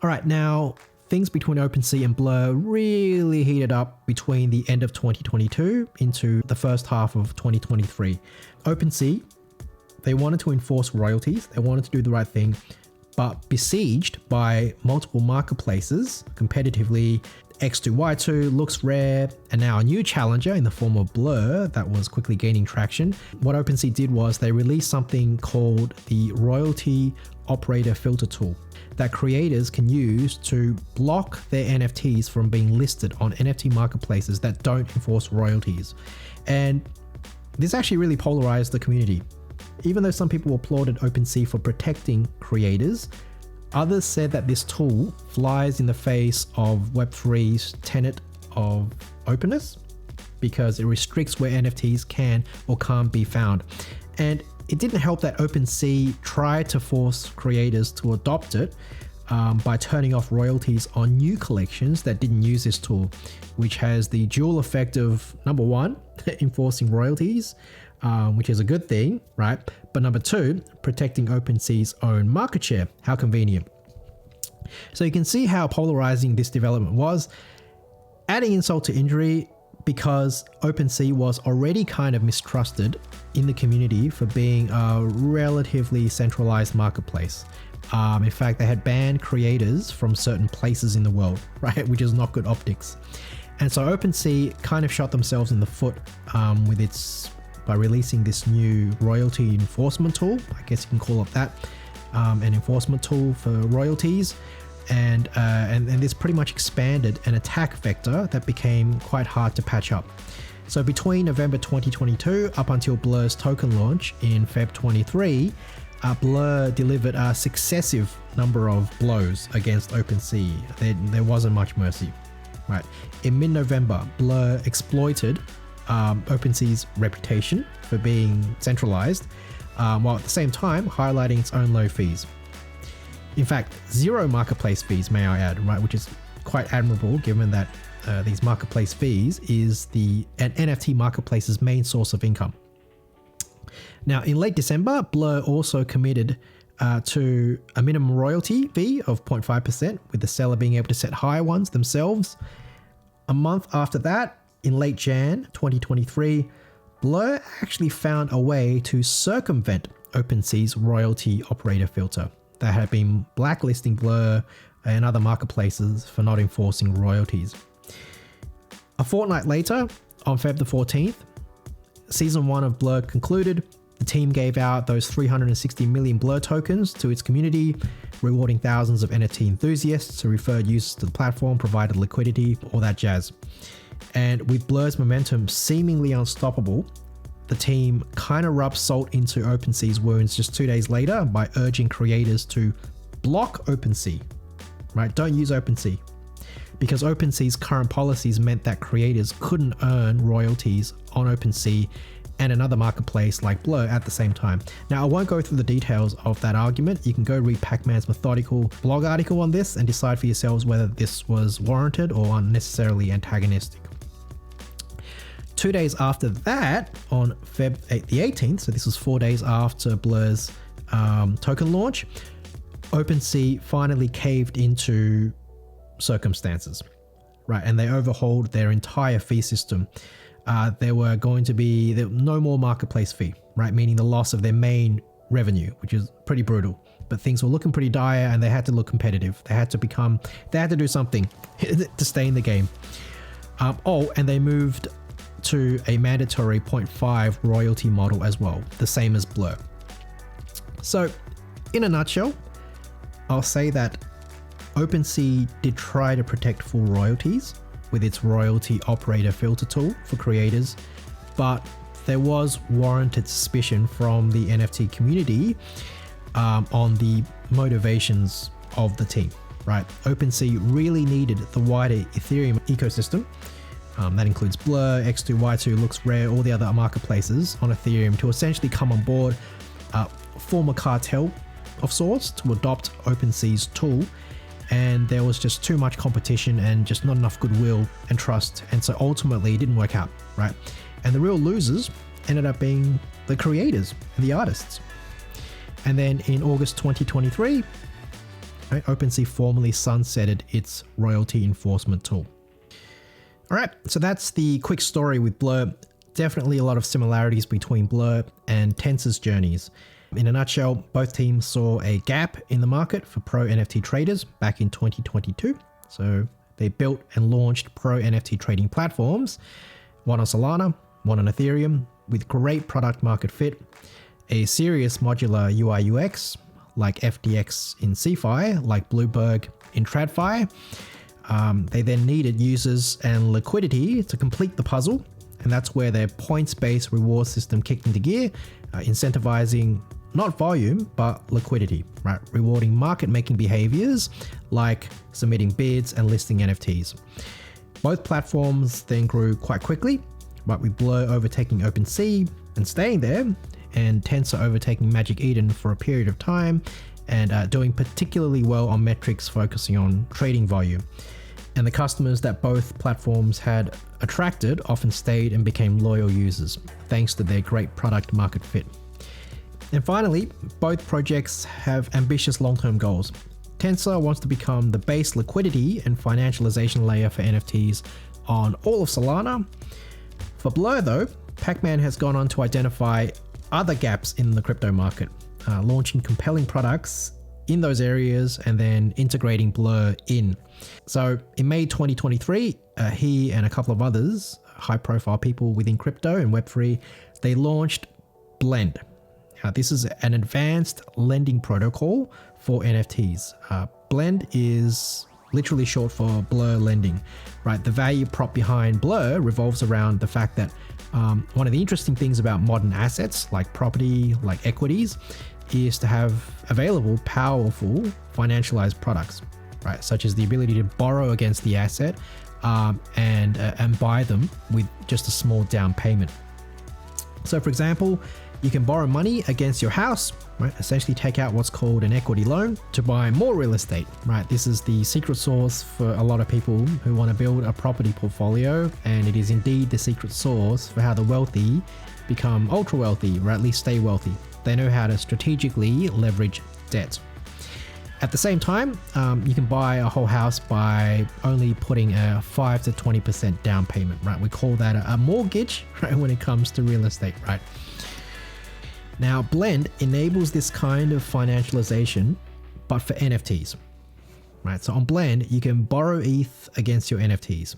All right, now things between OpenSea and Blur really heated up between the end of 2022 into the first half of 2023. OpenSea, they wanted to enforce royalties, they wanted to do the right thing, but besieged by multiple marketplaces competitively, X2Y2, Looks Rare, and now a new challenger in the form of Blur that was quickly gaining traction. What OpenSea did was they released something called the Royalty Operator Filter Tool that creators can use to block their NFTs from being listed on NFT marketplaces that don't enforce royalties. And this actually really polarized the community. Even though some people applauded OpenSea for protecting creators, others said that this tool flies in the face of Web3's tenet of openness because it restricts where NFTs can or can't be found. And it didn't help that OpenSea tried to force creators to adopt it by turning off royalties on new collections that didn't use this tool, which has the dual effect of, number one, enforcing royalties, which is a good thing, right? But number two, protecting OpenSea's own market share. How convenient. So you can see how polarizing this development was. Adding insult to injury, because OpenSea was already kind of mistrusted in the community for being a relatively centralized marketplace. In fact, they had banned creators from certain places in the world, right? Which is not good optics. And so OpenSea kind of shot themselves in the foot by releasing this new royalty enforcement tool. I guess you can call it that, an enforcement tool for royalties. And this pretty much expanded an attack vector that became quite hard to patch up. So between November 2022 up until Blur's token launch in Feb 23, Blur delivered a successive number of blows against OpenSea. There wasn't much mercy, right? In mid-November, Blur exploited OpenSea's reputation for being centralized, while at the same time highlighting its own low fees. In fact, zero marketplace fees, may I add, right? Which is quite admirable given that these marketplace fees is an NFT marketplace's main source of income. Now, in late December, Blur also committed to a minimum royalty fee of 0.5%, with the seller being able to set higher ones themselves. A month after that, in late Jan 2023, Blur actually found a way to circumvent OpenSea's royalty operator filter that had been blacklisting Blur and other marketplaces for not enforcing royalties. A fortnight later, on Feb the 14th, Season 1 of Blur concluded, The team gave out those 360 million Blur tokens to its community, rewarding thousands of NFT enthusiasts who referred users to the platform, provided liquidity, all that jazz. And with Blur's momentum seemingly unstoppable, the team kind of rubbed salt into OpenSea's wounds just 2 days later by urging creators to block OpenSea, right? Don't use OpenSea, because OpenSea's current policies meant that creators couldn't earn royalties on OpenSea and another marketplace like Blur at the same time. Now, I won't go through the details of that argument. You can go read Pacman's methodical blog article on this and decide for yourselves whether this was warranted or unnecessarily antagonistic. 2 days after that, on Feb the 18th, so this was 4 days after Blur's token launch, OpenSea finally caved into circumstances, right? And they overhauled their entire fee system. There were going to be no more marketplace fee, right? Meaning the loss of their main revenue, which is pretty brutal. But things were looking pretty dire and they had to look competitive. They had to do something to stay in the game. And they moved to a mandatory 0.5 royalty model as well, the same as Blur. So in a nutshell, I'll say that OpenSea did try to protect full royalties with its royalty operator filter tool for creators, but there was warranted suspicion from the NFT community on the motivations of the team, right? OpenSea really needed the wider Ethereum ecosystem. That includes Blur, X2, Y2, Looks Rare, all the other marketplaces on Ethereum to essentially come on board, form a cartel of sorts to adopt OpenSea's tool. And there was just too much competition and just not enough goodwill and trust. And so ultimately it didn't work out, right? And the real losers ended up being the creators and the artists. And then in August 2023, right, OpenSea formally sunsetted its royalty enforcement tool. All right, so that's the quick story with Blur. Definitely a lot of similarities between Blur and Tensor's journeys. In a nutshell, both teams saw a gap in the market for pro NFT traders back in 2022. So they built and launched pro NFT trading platforms, one on Solana, one on Ethereum, with great product market fit, a serious modular UI UX like FTX in CeFi, like Blueberg in TradFi. They then needed users and liquidity to complete the puzzle, and that's where their points-based reward system kicked into gear, incentivizing not volume, but liquidity, right? Rewarding market-making behaviors like submitting bids and listing NFTs. Both platforms then grew quite quickly, but with Blur overtaking OpenSea and staying there, and Tensor overtaking Magic Eden for a period of time, and doing particularly well on metrics focusing on trading volume. And the customers that both platforms had attracted often stayed and became loyal users, thanks to their great product market fit. And finally, both projects have ambitious long-term goals. Tensor wants to become the base liquidity and financialization layer for NFTs on all of Solana. For Blur though, Pacman has gone on to identify other gaps in the crypto market, launching compelling products in those areas and then integrating Blur in. So in May 2023, he and a couple of others, high-profile people within crypto and Web3, they launched Blend. This is an advanced lending protocol for NFTs. Blend is literally short for Blur lending, right? The value prop behind Blur revolves around the fact that one of the interesting things about modern assets like property, like equities, is to have available powerful financialized products, right? Such as the ability to borrow against the asset and buy them with just a small down payment. So for example, you can borrow money against your house, right? Essentially take out what's called an equity loan to buy more real estate, right? This is the secret sauce for a lot of people who want to build a property portfolio, and it is indeed the secret sauce for how the wealthy become ultra wealthy, or at least stay wealthy. They know how to strategically leverage debt. At the same time, you can buy a whole house by only putting a 5 to 20% down payment, right? We call that a mortgage, right? When it comes to real estate, right? Now, Blend enables this kind of financialization, but for NFTs, right? So on Blend, you can borrow ETH against your NFTs,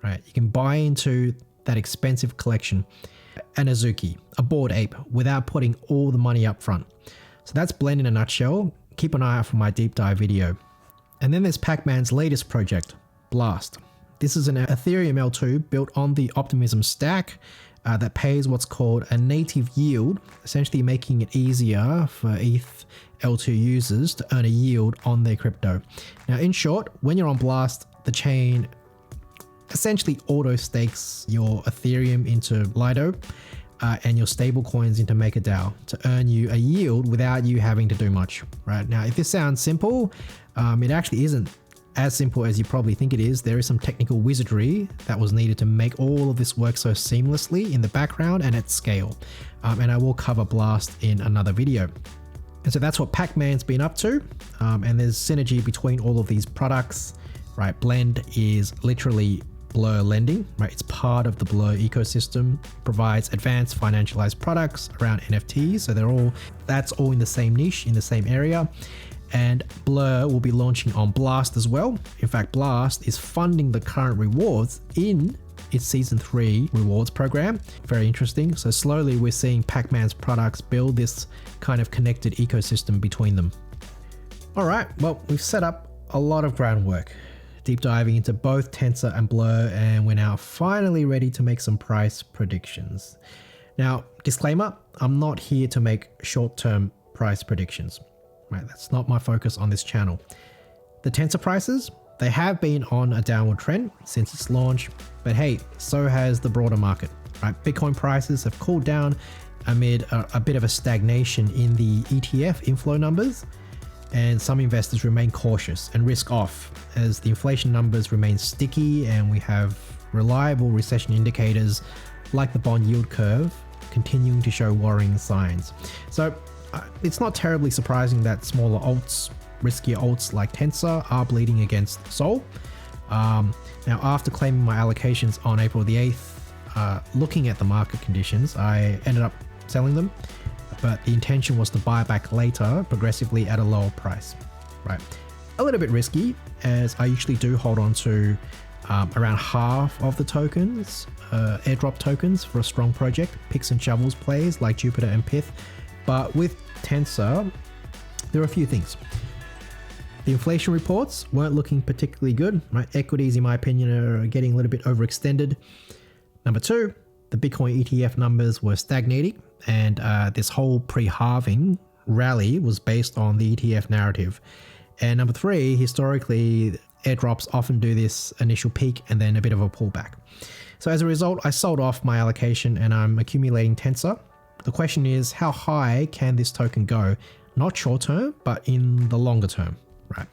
right? You can buy into that expensive collection. and Azuki, a Bored Ape, without putting all the money up front. So that's Blend in a nutshell. Keep an eye out for my deep dive video. And then there's Pacman's latest project, Blast. This is an Ethereum L2 built on the Optimism stack that pays what's called a native yield, essentially making it easier for ETH L2 users to earn a yield on their crypto. Now, in short, when you're on Blast, the chain essentially auto stakes your Ethereum into Lido and your stable coins into MakerDAO to earn you a yield without you having to do much. Right now, if this sounds simple, it actually isn't as simple as you probably think it is. There is some technical wizardry that was needed to make all of this work so seamlessly in the background and at scale. And I will cover Blast in another video. And so that's what Pacman's been up to. And there's synergy between all of these products, right? Blend is literally Blur lending, right? It's part of the Blur ecosystem, provides advanced financialized products around NFTs. So that's all in the same niche, in the same area. And Blur will be launching on Blast as well. In fact, Blast is funding the current rewards in its Season 3 rewards program. Very interesting. So slowly we're seeing Pacman's products build this kind of connected ecosystem between them. All right, well, we've set up a lot of groundwork, deep diving into both Tensor and Blur, and we're now finally ready to make some price predictions. Now, disclaimer, I'm not here to make short-term price predictions. Right, that's not my focus on this channel. The Tensor prices, they have been on a downward trend since its launch, but hey, so has the broader market, right? Bitcoin prices have cooled down amid a bit of a stagnation in the ETF inflow numbers, and some investors remain cautious and risk off as the inflation numbers remain sticky and we have reliable recession indicators like the bond yield curve continuing to show worrying signs. So it's not terribly surprising that smaller alts, riskier alts like Tensor are bleeding against Sol. Now, after claiming my allocations on April the 8th, looking at the market conditions, I ended up selling them, but the intention was to buy back later progressively at a lower price. Right, a little bit risky, as I usually do hold on to around half of the tokens, airdrop tokens for a strong project, picks and shovels plays like Jupiter and Pith. But with Tensor, there are a few things. The inflation reports weren't looking particularly good, right? Equities, in my opinion, are getting a little bit overextended. Number two, the Bitcoin ETF numbers were stagnating, and this whole pre-halving rally was based on the ETF narrative. And number three, historically, airdrops often do this initial peak and then a bit of a pullback. So as a result, I sold off my allocation and I'm accumulating Tensor. The question is, how high can this token go? Not short term, but in the longer term, right?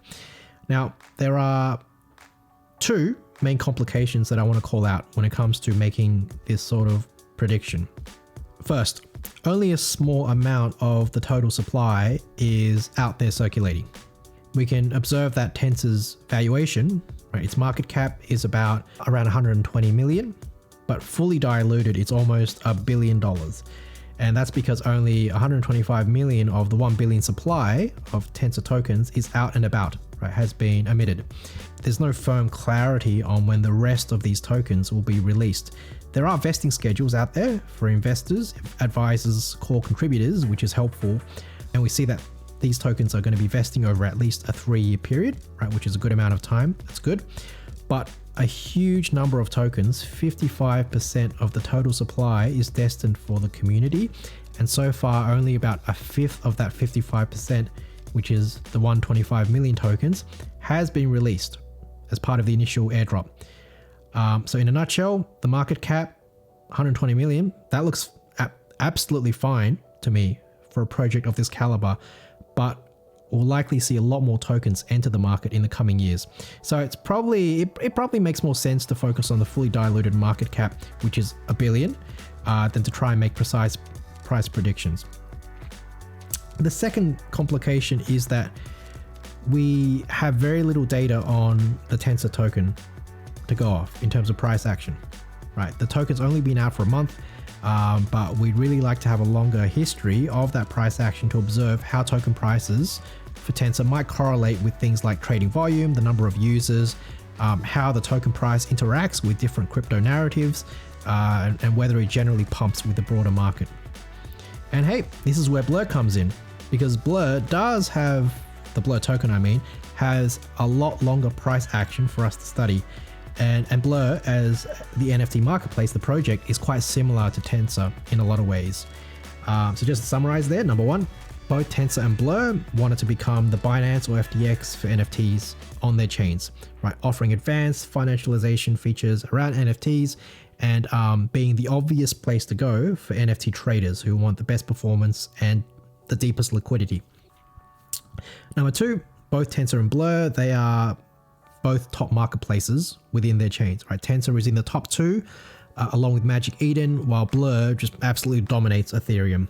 Now, there are two main complications that I want to call out when it comes to making this sort of prediction. First, only a small amount of the total supply is out there circulating. We can observe that Tensor's valuation, right, its market cap is about around 120 million, but fully diluted, it's almost $1 billion. And that's because only 125 million of the 1 billion supply of Tensor tokens is out and about, right, has been emitted. There's no firm clarity on when the rest of these tokens will be released. There are vesting schedules out there for investors, advisors, core contributors, which is helpful. And we see that these tokens are going to be vesting over at least a 3-year period, right, which is a good amount of time. That's good. But a huge number of tokens, 55% of the total supply, is destined for the community. And so far, only about a fifth of that 55%, which is the 125 million tokens, has been released as part of the initial airdrop. So in a nutshell, the market cap, 120 million, that looks absolutely fine to me for a project of this caliber, but we'll likely see a lot more tokens enter the market in the coming years. So it probably makes more sense to focus on the fully diluted market cap, which is $1 billion, than to try and make precise price predictions. The second complication is that we have very little data on the Tensor token to go off in terms of price action, right? The token's only been out for a month, but we'd really like to have a longer history of that price action to observe how token prices for Tensor might correlate with things like trading volume, the number of users, how the token price interacts with different crypto narratives, and whether it generally pumps with the broader market. And hey, this is where Blur comes in, because Blur does have, the Blur token I mean, has a lot longer price action for us to study. And Blur, as the NFT marketplace, the project is quite similar to Tensor in a lot of ways. So just to summarize there, number one, both Tensor and Blur wanted to become the Binance or FTX for NFTs on their chains, right? Offering advanced financialization features around NFTs and being the obvious place to go for NFT traders who want the best performance and the deepest liquidity. Number two, both Tensor and Blur, they are both top marketplaces within their chains, right? Tensor is in the top two, along with Magic Eden, while Blur just absolutely dominates Ethereum.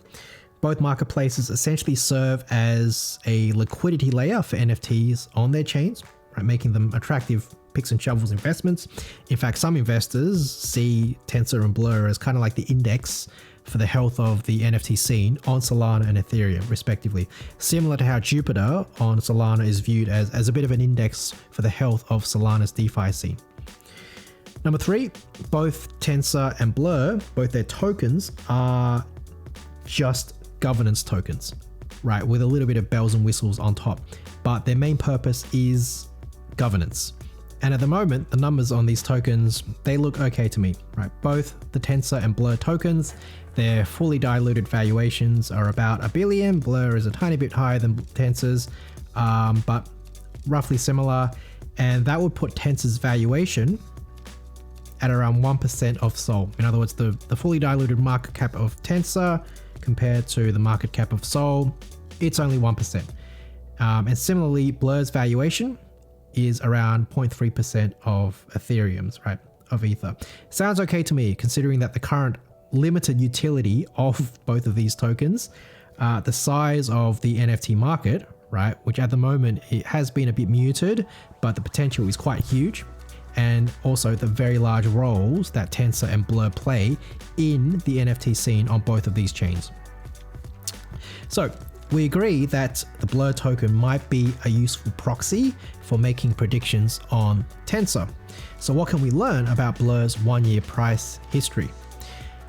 Both marketplaces essentially serve as a liquidity layer for NFTs on their chains, right? Making them attractive picks and shovels investments. In fact, some investors see Tensor and Blur as kind of like the index for the health of the NFT scene on Solana and Ethereum, respectively. Similar to how Jupiter on Solana is viewed as a bit of an index for the health of Solana's DeFi scene. Number three, both Tensor and Blur, both their tokens are just governance tokens, right? With a little bit of bells and whistles on top, but their main purpose is governance. And at the moment, the numbers on these tokens, they look okay to me, right? Both the Tensor and Blur tokens, their fully diluted valuations are about $1 billion. Blur is a tiny bit higher than Tensor's, but roughly similar. And that would put Tensor's valuation at around 1% of Sol. In other words, the fully diluted market cap of Tensor compared to the market cap of Sol, it's only 1%. And similarly, Blur's valuation is around 0.3% of Ethereum's, right? Of Ether. Sounds okay to me, considering that the current limited utility of both of these tokens, the size of the NFT market, right? Which at the moment it has been a bit muted, but the potential is quite huge. And also the very large roles that Tensor and Blur play in the NFT scene on both of these chains. So we agree that the Blur token might be a useful proxy for making predictions on Tensor. So what can we learn about Blur's 1 year price history?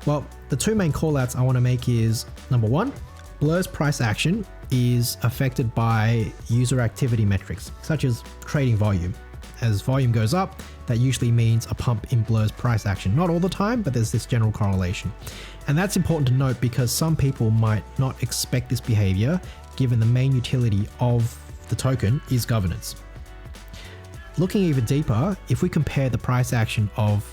Well, the two main callouts I want to make is, number one, Blur's price action is affected by user activity metrics, such as trading volume. As volume goes up, that usually means a pump in Blur's price action. Not all the time, but there's this general correlation. And that's important to note because some people might not expect this behavior given the main utility of the token is governance. Looking even deeper, if we compare the price action of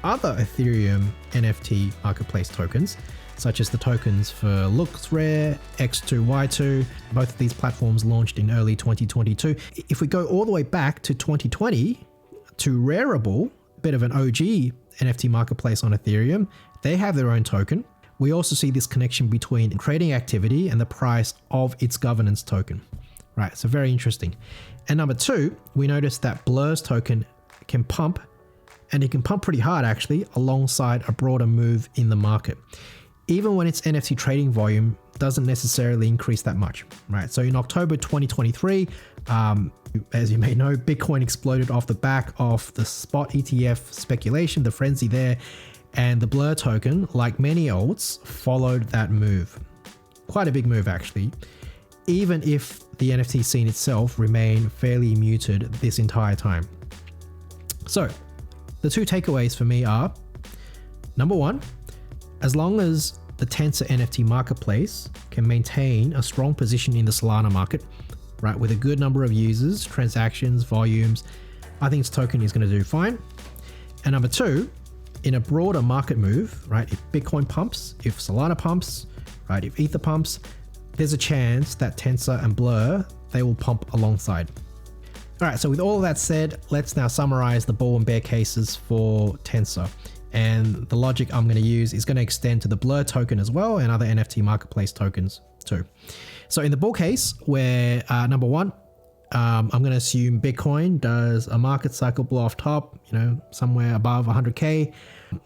other Ethereum NFT marketplace tokens, such as the tokens for LooksRare, X2Y2, both of these platforms launched in early 2022. If we go all the way back to 2020 to Rarible, a bit of an OG NFT marketplace on Ethereum, they have their own token. We also see this connection between trading activity and the price of its governance token, right? So very interesting. And number two, we notice that Blur's token can pump, and it can pump pretty hard actually, alongside a broader move in the market. Even when its NFT trading volume doesn't necessarily increase that much, right? So in October 2023, as you may know, Bitcoin exploded off the back of the spot ETF speculation, the frenzy there, and the Blur token, like many alts, followed that move. Quite a big move actually, even if the NFT scene itself remained fairly muted this entire time. So the two takeaways for me are, number one, as long as the Tensor NFT marketplace can maintain a strong position in the Solana market, right, with a good number of users, transactions, volumes, I think its token is going to do fine. And number two, in a broader market move, right, if Bitcoin pumps, if Solana pumps, right, if Ether pumps, there's a chance that Tensor and Blur, they will pump alongside. All right, so with all of that said, let's now summarize the bull and bear cases for Tensor. And the logic I'm going to use is going to extend to the Blur token as well and other NFT marketplace tokens too. So in the bull case, where number one, I'm going to assume Bitcoin does a market cycle blow off top, somewhere above 100K.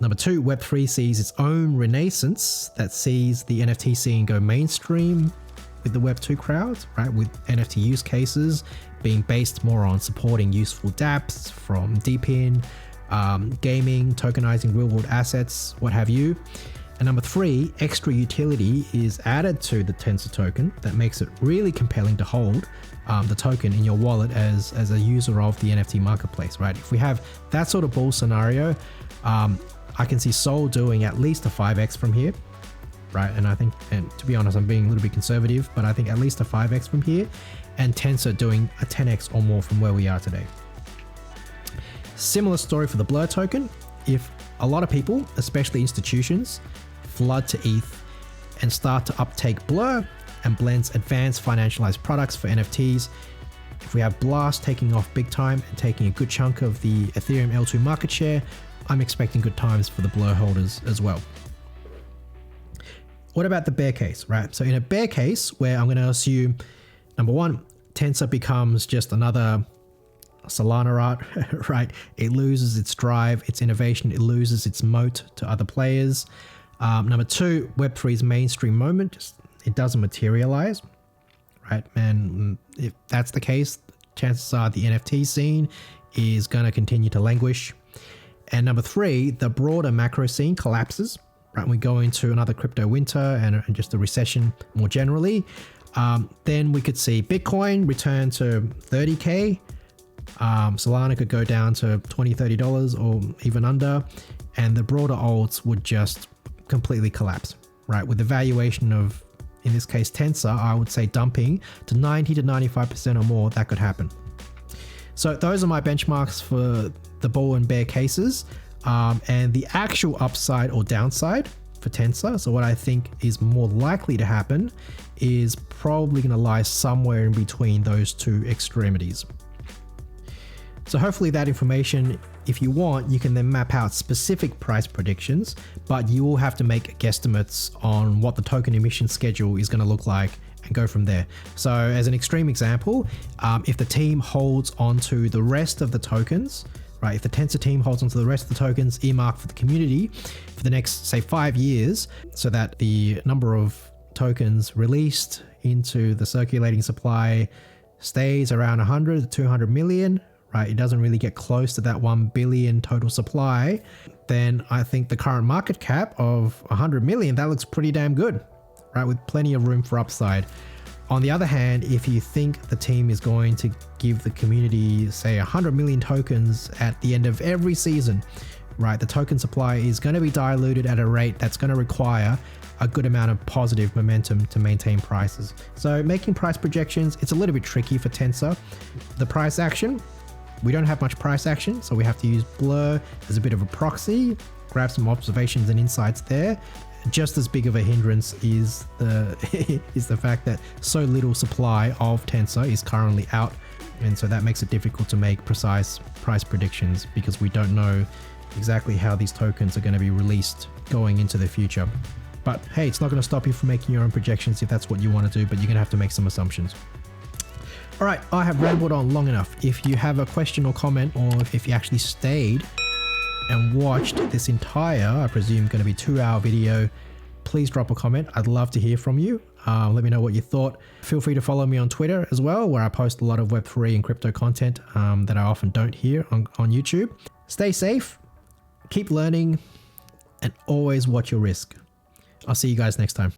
Number two, Web3 sees its own renaissance that sees the NFT scene go mainstream with the Web2 crowds, right? With NFT use cases being based more on supporting useful dApps from DeepIn, gaming, tokenizing real world assets, what have you. And number 3, extra utility is added to the Tensor token that makes it really compelling to hold the token in your wallet as a user of the NFT marketplace, right? If we have that sort of bull scenario, I can see Sol doing at least a 5x from here, right? And I think, and to be honest, I'm being a little bit conservative, but I think at least a 5x from here, and Tensor doing a 10x or more from where we are today. Similar story for the Blur token. If a lot of people, especially institutions, flood to ETH and start to uptake Blur and blends advanced financialized products for NFTs, if we have Blast taking off big time and taking a good chunk of the Ethereum L2 market share, I'm expecting good times for the Blur holders as well. What about the bear case, right? So in a bear case where I'm going to assume, number 1, Tensor becomes just another Solanart, right? It loses its drive, its innovation, it loses its moat to other players. Number 2, Web3's mainstream moment, it doesn't materialize, right? And if that's the case, chances are the NFT scene is going to continue to languish. And number 3, the broader macro scene collapses, right? We go into another crypto winter and just a recession more generally. Then we could see Bitcoin return to 30K. Solana could go down to $20, $30 or even under, and the broader alts would just completely collapse, right? With the valuation of, in this case, Tensor, I would say dumping to 90 to 95% or more, that could happen. So those are my benchmarks for the bull and bear cases, and the actual upside or downside for Tensor. So what I think is more likely to happen is probably going to lie somewhere in between those two extremities. So hopefully that information, if you want, you can then map out specific price predictions, but you will have to make guesstimates on what the token emission schedule is going to look like and go from there. So as an extreme example, if the team holds onto the rest of the tokens, right? If the Tensor team holds onto the rest of the tokens earmarked for the community for the next, say, 5 years, so that the number of tokens released into the circulating supply stays around 100 to 200 million, right? It doesn't really get close to that 1 billion total supply, then I think the current market cap of 100 million, that looks pretty damn good, right? With plenty of room for upside. On the other hand, if you think the team is going to give the community, say, 100 million tokens at the end of every season, right? The token supply is going to be diluted at a rate that's going to require a good amount of positive momentum to maintain prices. So making price projections, it's a little bit tricky for Tensor. The price action, we don't have much price action, so we have to use Blur as a bit of a proxy, grab some observations and insights there. Just as big of a hindrance is the fact that so little supply of Tensor is currently out, and so that makes it difficult to make precise price predictions because we don't know exactly how these tokens are going to be released going into the future. But hey, it's not going to stop you from making your own projections if that's what you want to do, but you're going to have to make some assumptions. All right, I have rambled on long enough. If you have a question or comment, or if you actually stayed and watched this entire, I presume, going to be 2-hour video, please drop a comment. I'd love to hear from you. Let me know what you thought. Feel free to follow me on Twitter as well, where I post a lot of Web3 and crypto content that I often don't hear on YouTube. Stay safe, keep learning, and always watch your risk. I'll see you guys next time.